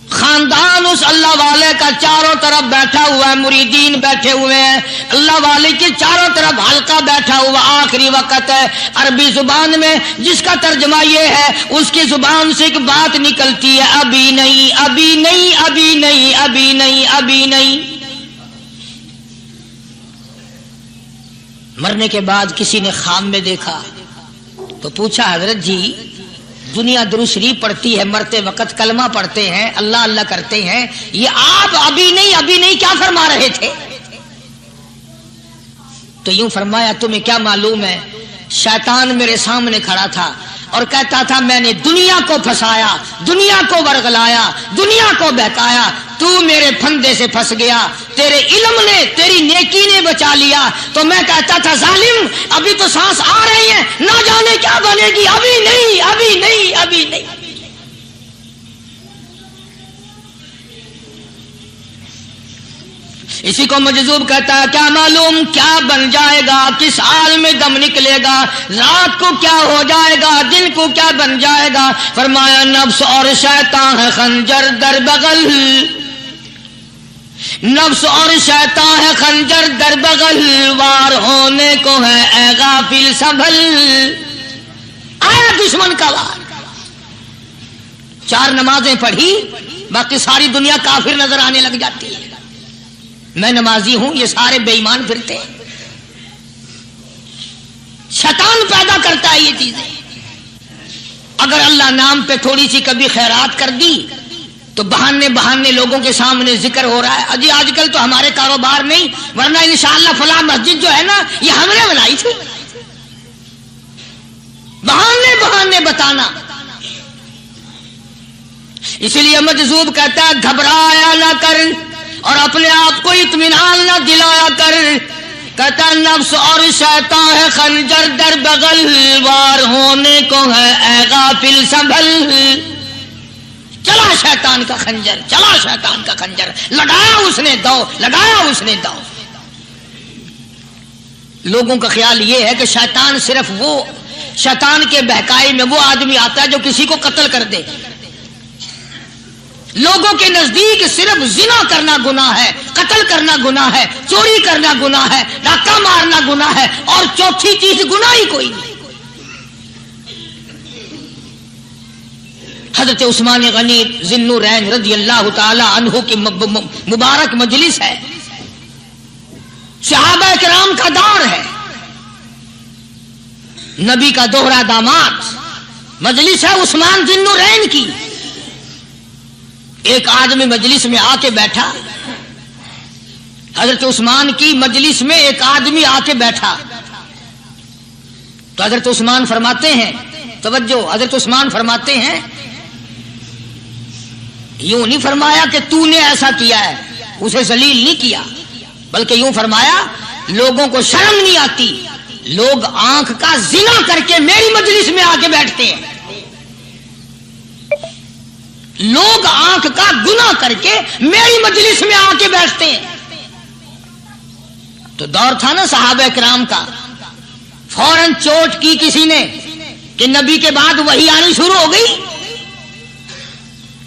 خاندان اس اللہ والے کا چاروں طرف بیٹھا ہوا ہے، مریدین بیٹھے ہوئے ہیں، اللہ والے کے چاروں طرف حلقہ بیٹھا ہوا، آخری وقت ہے. عربی زبان میں جس کا ترجمہ یہ ہے اس کی زبان سے ایک بات نکلتی ہے ابھی نہیں، ابھی نہیں، ابھی نہیں، ابھی نہیں، ابھی نہیں. مرنے کے بعد کسی نے خواب میں دیکھا تو پوچھا حضرت جی دنیا درود شریف پڑھتی ہے, مرتے وقت کلمہ پڑھتے ہیں, اللہ اللہ کرتے ہیں, یہ آپ ابھی نہیں کیا فرما رہے تھے؟ تو یوں فرمایا تمہیں کیا معلوم ہے, شیطان میرے سامنے کھڑا تھا اور کہتا تھا میں نے دنیا کو پھنسایا, دنیا کو ورگلایا, دنیا کو بہکایا, تو میرے پھندے سے پھنس گیا, تیرے علم نے تیری نیکی نے بچا لیا. تو میں کہتا تھا ظالم ابھی تو سانس آ رہی ہے, نہ جانے کیا بنے گی, ابھی نہیں. اسی کو مجذوب کہتا ہے کیا معلوم کیا بن جائے گا, کس حال میں دم نکلے گا, رات کو کیا ہو جائے گا, دن کو کیا بن جائے گا. فرمایا نفس اور شیطان ہے خنجر در بغل, نفس اور شیطان ہے خنجر در بغل, وار ہونے کو ہے اے غافل سنبھل. آیا دشمن کا وار, 4 نمازیں پڑھی باقی ساری دنیا کافر نظر آنے لگ جاتی ہے. میں نمازی ہوں, یہ سارے بے ایمان پھرتے ہیں. شیطان پیدا کرتا ہے یہ چیزیں. اگر اللہ نام پہ تھوڑی سی کبھی خیرات کر دی تو بہانے لوگوں کے سامنے ذکر ہو رہا ہے, اجی آج کل تو ہمارے کاروبار نہیں, ورنہ انشاءاللہ فلاں مسجد جو ہے نا یہ ہم نے بنائی تھی. بہانے بتانا. اسی لیے مجذوب کہتا ہے گھبرایا نہ کر اور اپنے آپ کو اطمینان نہ دلایا کر. کہتا نفس اور شیطان ہے خنجر در بغل, وار ہونے کو ہے اے غافل سنبھل. چلا شیطان کا خنجر, چلا شیطان کا خنجر, لگایا اس نے دو. لوگوں کا خیال یہ ہے کہ شیطان صرف وہ, شیطان کے بہکائی میں وہ آدمی آتا ہے جو کسی کو قتل کر دے. لوگوں کے نزدیک صرف زنا کرنا گناہ ہے, قتل کرنا گناہ ہے, چوری کرنا گناہ ہے, ڈاکہ مارنا گناہ ہے, اور چوتھی چیز گناہ ہی کوئی نہیں. حضرت عثمان غنی ذی النورین رضی اللہ تعالی عنہ کی مبارک مجلس ہے, صحابہ کرام کا دور ہے, نبی کا دوہرا داماد, مجلس ہے عثمان ذی النورین کی. ایک آدمی مجلس میں آ کے بیٹھا, حضرت عثمان کی مجلس میں ایک آدمی آ کے بیٹھا تو حضرت عثمان فرماتے ہیں, توجہ, حضرت عثمان فرماتے ہیں, یوں نہیں فرمایا کہ تو نے ایسا کیا ہے, اسے ذلیل نہیں کیا, بلکہ یوں فرمایا لوگوں کو شرم نہیں آتی, لوگ آنکھ کا زنا کر کے میری مجلس میں آ کے بیٹھتے ہیں, لوگ آنکھ کا گناہ کر کے میری مجلس میں آ کے بیٹھتے ہیں. تو دور تھا نا صحابہ کرام کا, فوراً چوٹ کی کسی نے کہ نبی کے بعد وحی آنی شروع ہو گئی.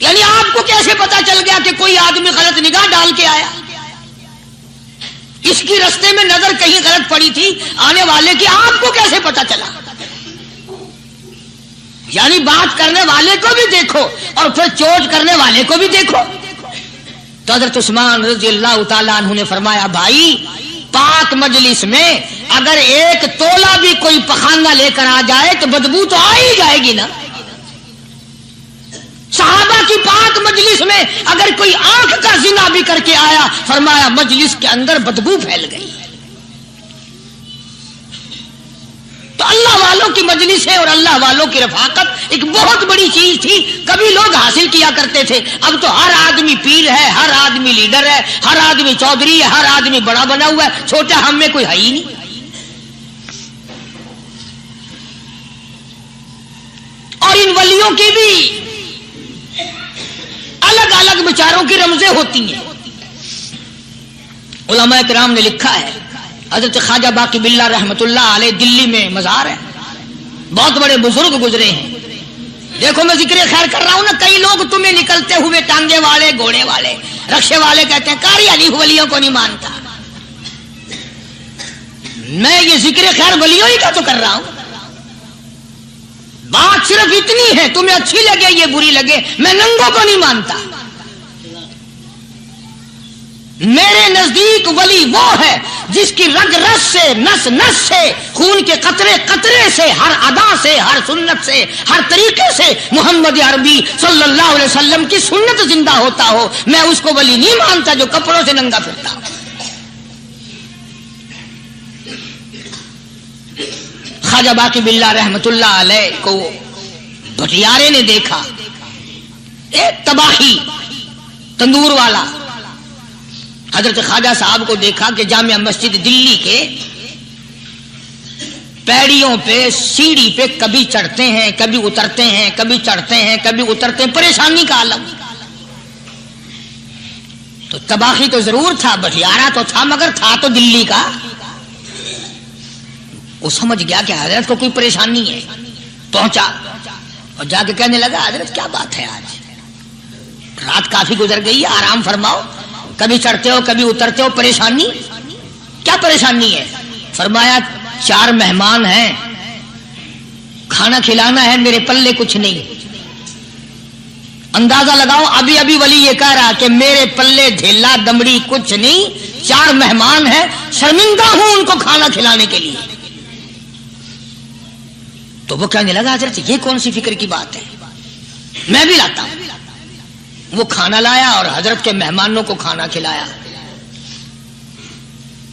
یعنی آپ کو کیسے پتا چل گیا کہ کوئی آدمی غلط نگاہ ڈال کے آیا, اس کی رستے میں نظر کہیں غلط پڑی تھی آنے والے کی, آپ کو کیسے پتا چلا؟ یعنی بات کرنے والے کو بھی دیکھو اور پھر چوٹ کرنے والے کو بھی دیکھو. تو حضرت عثمان رضی اللہ تعالیٰ عنہ نے فرمایا بھائی پاک مجلس میں اگر ایک تولا بھی کوئی پخانہ لے کر آ جائے تو بدبو تو آ ہی جائے گی نا. صحابہ کی پاک مجلس میں اگر کوئی آنکھ کا زنا بھی کر کے آیا, فرمایا مجلس کے اندر بدبو پھیل گئی. تو اللہ والوں کی مجلسیں اور اللہ والوں کی رفاقت ایک بہت بڑی چیز تھی, کبھی لوگ حاصل کیا کرتے تھے. اب تو ہر آدمی پیر ہے, ہر آدمی لیڈر ہے, ہر آدمی چودھری ہے, ہر آدمی بڑا بنا ہوا ہے, چھوٹا ہم میں کوئی ہے ہی نہیں. اور ان ولیوں کی بھی الگ الگ بیچاروں کی رمزیں ہوتی ہیں. علماء کرام نے لکھا ہے, حضرت خواجہ باقی باللہ رحمت اللہ علیہ دلی میں مزار ہے, بہت بڑے بزرگ گزرے ہیں. دیکھو میں ذکر خیر کر رہا ہوں نا, کئی لوگ تمہیں نکلتے ہوئے ٹانگے والے, گھوڑے والے, رکشے والے کہتے ہیں قاری علی ولیوں کو نہیں مانتا. میں یہ ذکر خیر ولیوں ہی کا تو کر رہا ہوں. بات صرف اتنی ہے, تمہیں اچھی لگے یہ بری لگے, میں ننگوں کو نہیں مانتا. میرے نزدیک ولی وہ ہے جس کی رگ رس سے، نس نس سے، خون کے قطرے قطرے سے، ہر ادا سے، ہر سنت سے، ہر طریقے سے محمد عربی صلی اللہ علیہ وسلم کی سنت زندہ ہوتا ہو. میں اس کو ولی نہیں مانتا جو کپڑوں سے ننگا پھرتا. خواجہ باقی باللہ رحمت اللہ علیہ کو بھٹیارے نے دیکھا، ایک تباہی تندور والا. حضرت خواجہ صاحب کو دیکھا کہ جامع مسجد دلی کے پیڑیوں پہ، سیڑھی پہ کبھی چڑھتے ہیں کبھی اترتے ہیں، کبھی چڑھتے ہیں کبھی اترتے ہیں، پریشانی کا عالم. تو تباہی تو ضرور تھا، بٹیارہ تو تھا، مگر تھا تو دلی کا. وہ سمجھ گیا کہ حضرت کو کوئی پریشانی ہے. پہنچا اور جا کے کہنے لگا حضرت کیا بات ہے، آج رات کافی گزر گئی ہے، آرام فرماؤ، کبھی چڑھتے ہو کبھی اترتے ہو، پریشانی کیا پریشانی ہے؟ فرمایا 4 مہمان ہیں، کھانا کھلانا ہے، میرے پلے کچھ نہیں. اندازہ لگاؤ، ابھی ابھی ولی یہ کہہ رہا کہ میرے پلے ڈھیلا دمڑی کچھ نہیں، 4 مہمان ہیں، شرمندہ ہوں ان کو کھانا کھلانے کے لیے. تو وہ کہنے لگا حضرت یہ کون سی فکر کی بات ہے، میں بھی لاتا ہوں. وہ کھانا لایا اور حضرت کے مہمانوں کو کھانا کھلایا.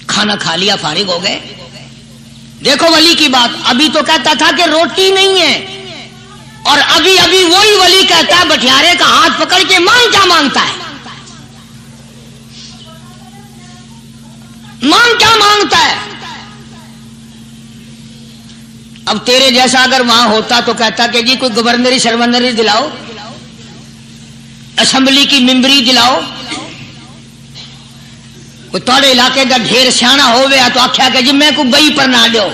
کھانا کھا لیا، فارغ ہو گئے. دیکھو ولی کی بات، ابھی تو کہتا تھا کہ روٹی نہیں ہے، اور ابھی ابھی وہی ولی کہتا ہے بٹیارے کا ہاتھ پکڑ کے مانگ کیا مانگتا ہے، مانگ کیا مانگتا ہے. اب تیرے جیسا اگر وہاں ہوتا تو کہتا کہ جی کوئی گورنری سرونری دلاؤ، اسمبلی کی ممبری دلاؤ. کوئی تھوڑے علاقے کا ڈھیر سیاح ہو گیا تو آخیا کہ جی میں کو گئی پر نہ دو،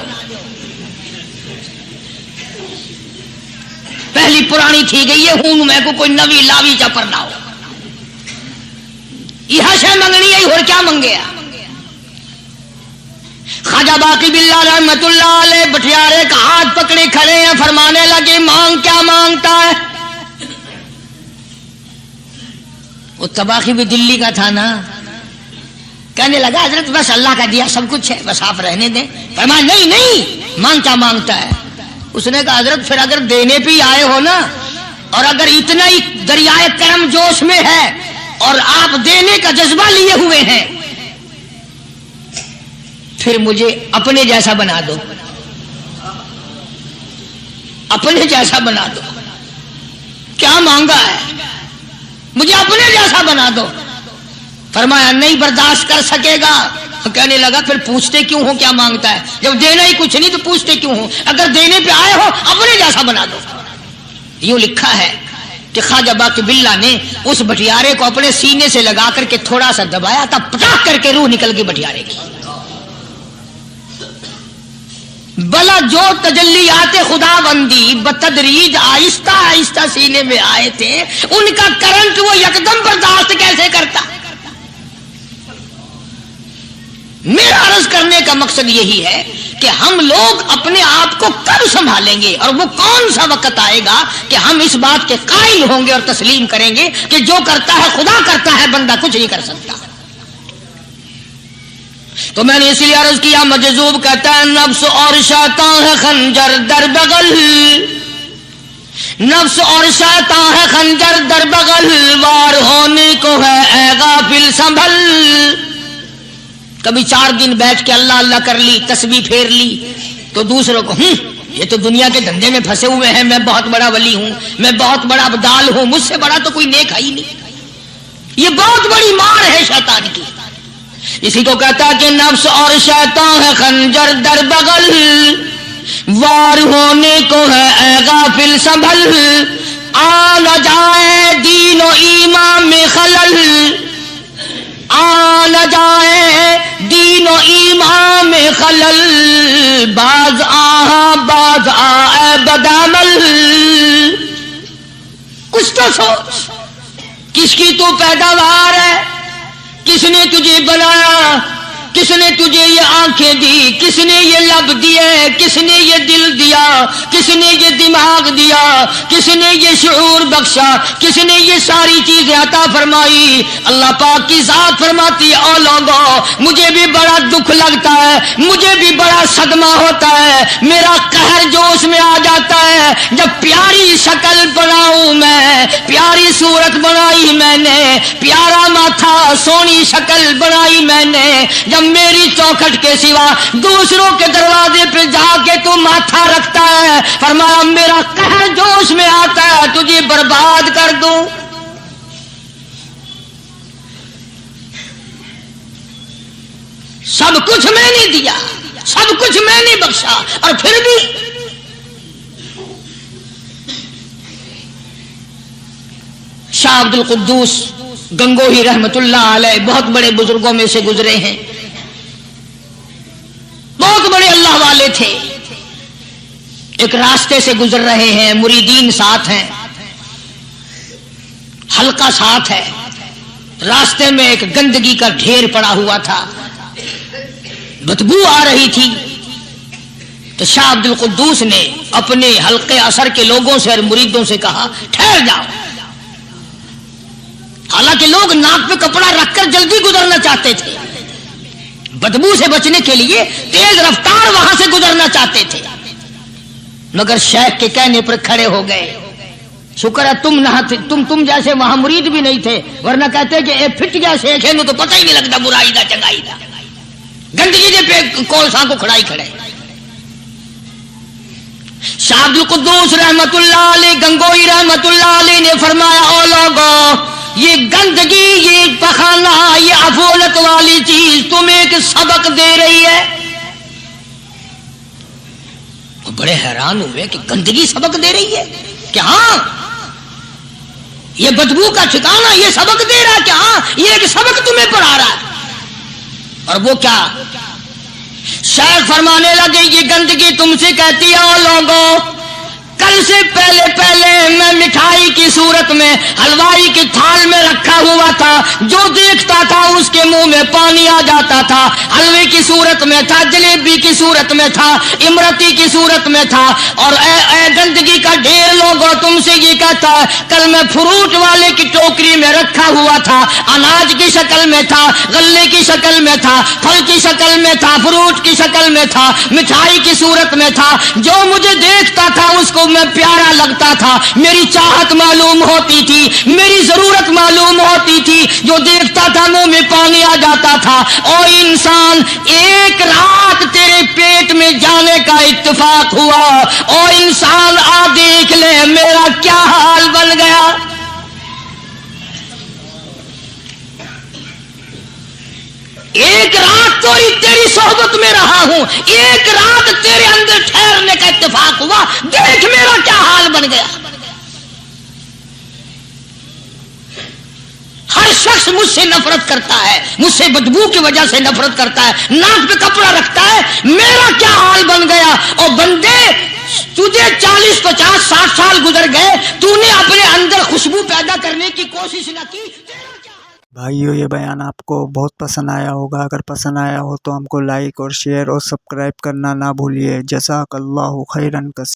پہلی پرانی تھی گئی ہے ہوں میں کو کوئی نوی لاوی چا پر نہ ہو. یہ شے منگنی ہے اور کیا منگے. خواجہ باقی باللہ رحمت اللہ علیہ بٹیارے کا ہاتھ پکڑے کھڑے ہیں، فرمانے لگے مانگ کیا مانگتا ہے. وہ تباہی بھی دلی کا تھا نا. کہنے لگا حضرت بس اللہ کا دیا سب کچھ ہے، بس آپ رہنے دیں. فرمایا نہیں نہیں، مانگ کیا مانگتا ہے. اس نے کہا حضرت پھر اگر دینے پہ ہی آئے ہو نا، اور اگر اتنا ہی دریائے کرم جوش میں ہے اور آپ دینے کا جذبہ لیے ہوئے ہیں، پھر مجھے اپنے جیسا بنا دو، اپنے جیسا بنا دو. کیا مانگا ہے، مجھے اپنے جیسا بنا دو. فرمایا نہیں برداشت کر سکے گا. کہنے لگا پھر پوچھتے کیوں ہو کیا مانگتا ہے، جب دینا ہی کچھ نہیں تو پوچھتے کیوں ہو، اگر دینے پہ آئے ہو اپنے جیسا بنا دو. یوں لکھا ہے کہ خواجہ باقی باللہ نے اس بٹیارے کو اپنے سینے سے لگا کر کے تھوڑا سا دبایا تھا، پٹاخ کر کے روح نکل گئی بٹیارے کی. بلا جو تجلیات خدا بندی بتدریج آہستہ آہستہ سینے میں آئے تھے، ان کا کرنٹ وہ یکدم برداشت کیسے کرتا. میرا عرض کرنے کا مقصد یہی ہے کہ ہم لوگ اپنے آپ کو کب سنبھالیں گے، اور وہ کون سا وقت آئے گا کہ ہم اس بات کے قائل ہوں گے اور تسلیم کریں گے کہ جو کرتا ہے خدا کرتا ہے، بندہ کچھ نہیں کر سکتا. تو میں نے اس لیے عرض کیا، مجذوب کہتا ہے نفس اور شیطان ہے خنجر در بغل، نفس اور شیطان ہے خنجر در بغل، وار ہونے کو ہے اے غافل سنبھل. کبھی 4 دن بیٹھ کے اللہ اللہ کر لی، تسبیح پھیر لی، تو دوسروں کو یہ تو دنیا کے دھندے میں پھنسے ہوئے ہیں، میں بہت بڑا ولی ہوں، میں بہت بڑا ابدال ہوں، مجھ سے بڑا تو کوئی نیک ہے ہی نہیں. یہ بہت بڑی مار ہے شیطان کی. اسی کو کہتا کہ نفس اور شیطان ہے خنجر در بغل، وار ہونے کو ہے اے غافل سنبھل، آ نہ جائے دین و ایمان میں خلل، آ نہ جائے دین و ایمان میں خلل، باز باز آئے بدعمل. کچھ تو سوچ، کس کی تو پیداوار ہے، کس نے تجھے بنایا، کس نے تجھے یہ آنکھیں دی, کس نے یہ لب دیے, کس نے یہ دل دیا, کس نے یہ دماغ دیا, کس نے یہ شعور بخشا, کس نے یہ ساری چیزیں عطا فرمائی. اللہ پاک کی ذات فرماتی ہے او لوگوں مجھے بھی بڑا دکھ لگتا ہے, مجھے بھی بڑا صدمہ ہوتا ہے, میرا قہر جوش میں آ جاتا ہے جب پیاری شکل بناؤں میں, پیاری صورت بنائی میں نے, پیارا ماتھا سونی شکل بنائی میں نے, جب میری چوکھٹ کے سوا دوسروں کے دروازے پہ جا کے تو ماتھا رکھتا ہے, فرمایا میرا قہر جوش میں آتا ہے تجھے برباد کر دوں. سب کچھ میں نے دیا, سب کچھ میں نے بخشا, اور پھر بھی شاہ عبد القدوس گنگوہی رحمت اللہ علیہ بہت بڑے بزرگوں میں سے گزرے ہیں, بہت بڑے اللہ والے تھے. ایک راستے سے گزر رہے ہیں, مریدین ساتھ ہیں, حلقہ ساتھ ہے, راستے میں ایک گندگی کا ڈھیر پڑا ہوا تھا, بدبو آ رہی تھی. تو شاہ عبد القدوس نے اپنے حلقے اثر کے لوگوں سے اور مریدوں سے کہا ٹھہر جاؤ. حالانکہ لوگ ناک پہ کپڑا رکھ کر جلدی گزرنا چاہتے تھے, بدبو سے بچنے کے لیے تیز رفتار وہاں سے گزرنا چاہتے تھے, مگر شیخ کے کہنے پر کھڑے ہو گئے. شکر ہے تم نہ تم جیسے وہاں مرید بھی نہیں تھے, ورنہ کہتے کہ اے پھٹ گیا شیخ ہے تو پتہ ہی نہیں لگتا برائی دا چنگائی دا, گندگی دے پہ کولساں کو کھڑائی کھڑے. شاہ عبد القدوس رحمت اللہ علیہ گنگوئی رحمت اللہ علیہ نے فرمایا او لوگوں یہ گندگی, یہ پخانہ, یہ افولت والی چیز تمہیں ایک سبق دے رہی ہے. وہ بڑے حیران ہوئے کہ گندگی سبق دے رہی ہے, کہ ہاں یہ بدبو کا ٹھکانہ یہ سبق دے رہا ہے, کہ ہاں یہ ایک سبق تمہیں پڑھا رہا ہے. اور وہ کیا؟ شیخ فرمانے لگے یہ گندگی تم سے کہتی ہے او لوگوں کل سے پہلے میں مٹھائی کی صورت میں حلوائی کی تھال میں رکھا ہوا تھا, جو دیکھتا تھا اس کے منہ میں پانی آ جاتا تھا. حلوے کی صورت میں تھا, جلیبی کی صورت میں تھا, امرتی کی صورت میں تھا. اور اے گندگی کا ڈھیر لوگوں تم سے یہ کہتا ہے کل میں فروٹ والے کی ٹوکری میں رکھا ہوا تھا, اناج کی شکل میں تھا, غلے کی شکل میں تھا, پھل کی شکل میں تھا, فروٹ کی شکل میں تھا, مٹھائی کی صورت میں تھا. جو مجھے دیکھتا تھا اس کو میں پیارا لگتا تھا, میری چاہت معلوم ہوتی تھی, میری ضرورت معلوم ہوتی تھی. جو دیکھتا تھا منہ میں پانی آ جاتا تھا. او انسان ایک رات تیرے پیٹ میں جانے کا اتفاق ہوا, او انسان آ دیکھ لے میرا کیا حال بن گیا. ایک رات تو تیری صحبت میں رہا ہوں, ایک رات تیرے اندر ٹھہرنے کا اتفاق ہوا, دیکھ میرا کیا حال بن گیا. ہر شخص مجھ سے نفرت کرتا ہے, مجھ سے بدبو کی وجہ سے نفرت کرتا ہے, ناک پہ کپڑا رکھتا ہے, میرا کیا حال بن گیا. اور بندے تجھے 40 50 60 سال گزر گئے, تو نے اپنے اندر خوشبو پیدا کرنے کی کوشش نہ کی. بھائیو یہ بیان آپ کو بہت پسند آیا ہوگا, اگر پسند آیا ہو تو ہم کو لائک اور شیئر اور سبسکرائب کرنا نہ بھولیے. جزاک اللہ خیرن کثیرا.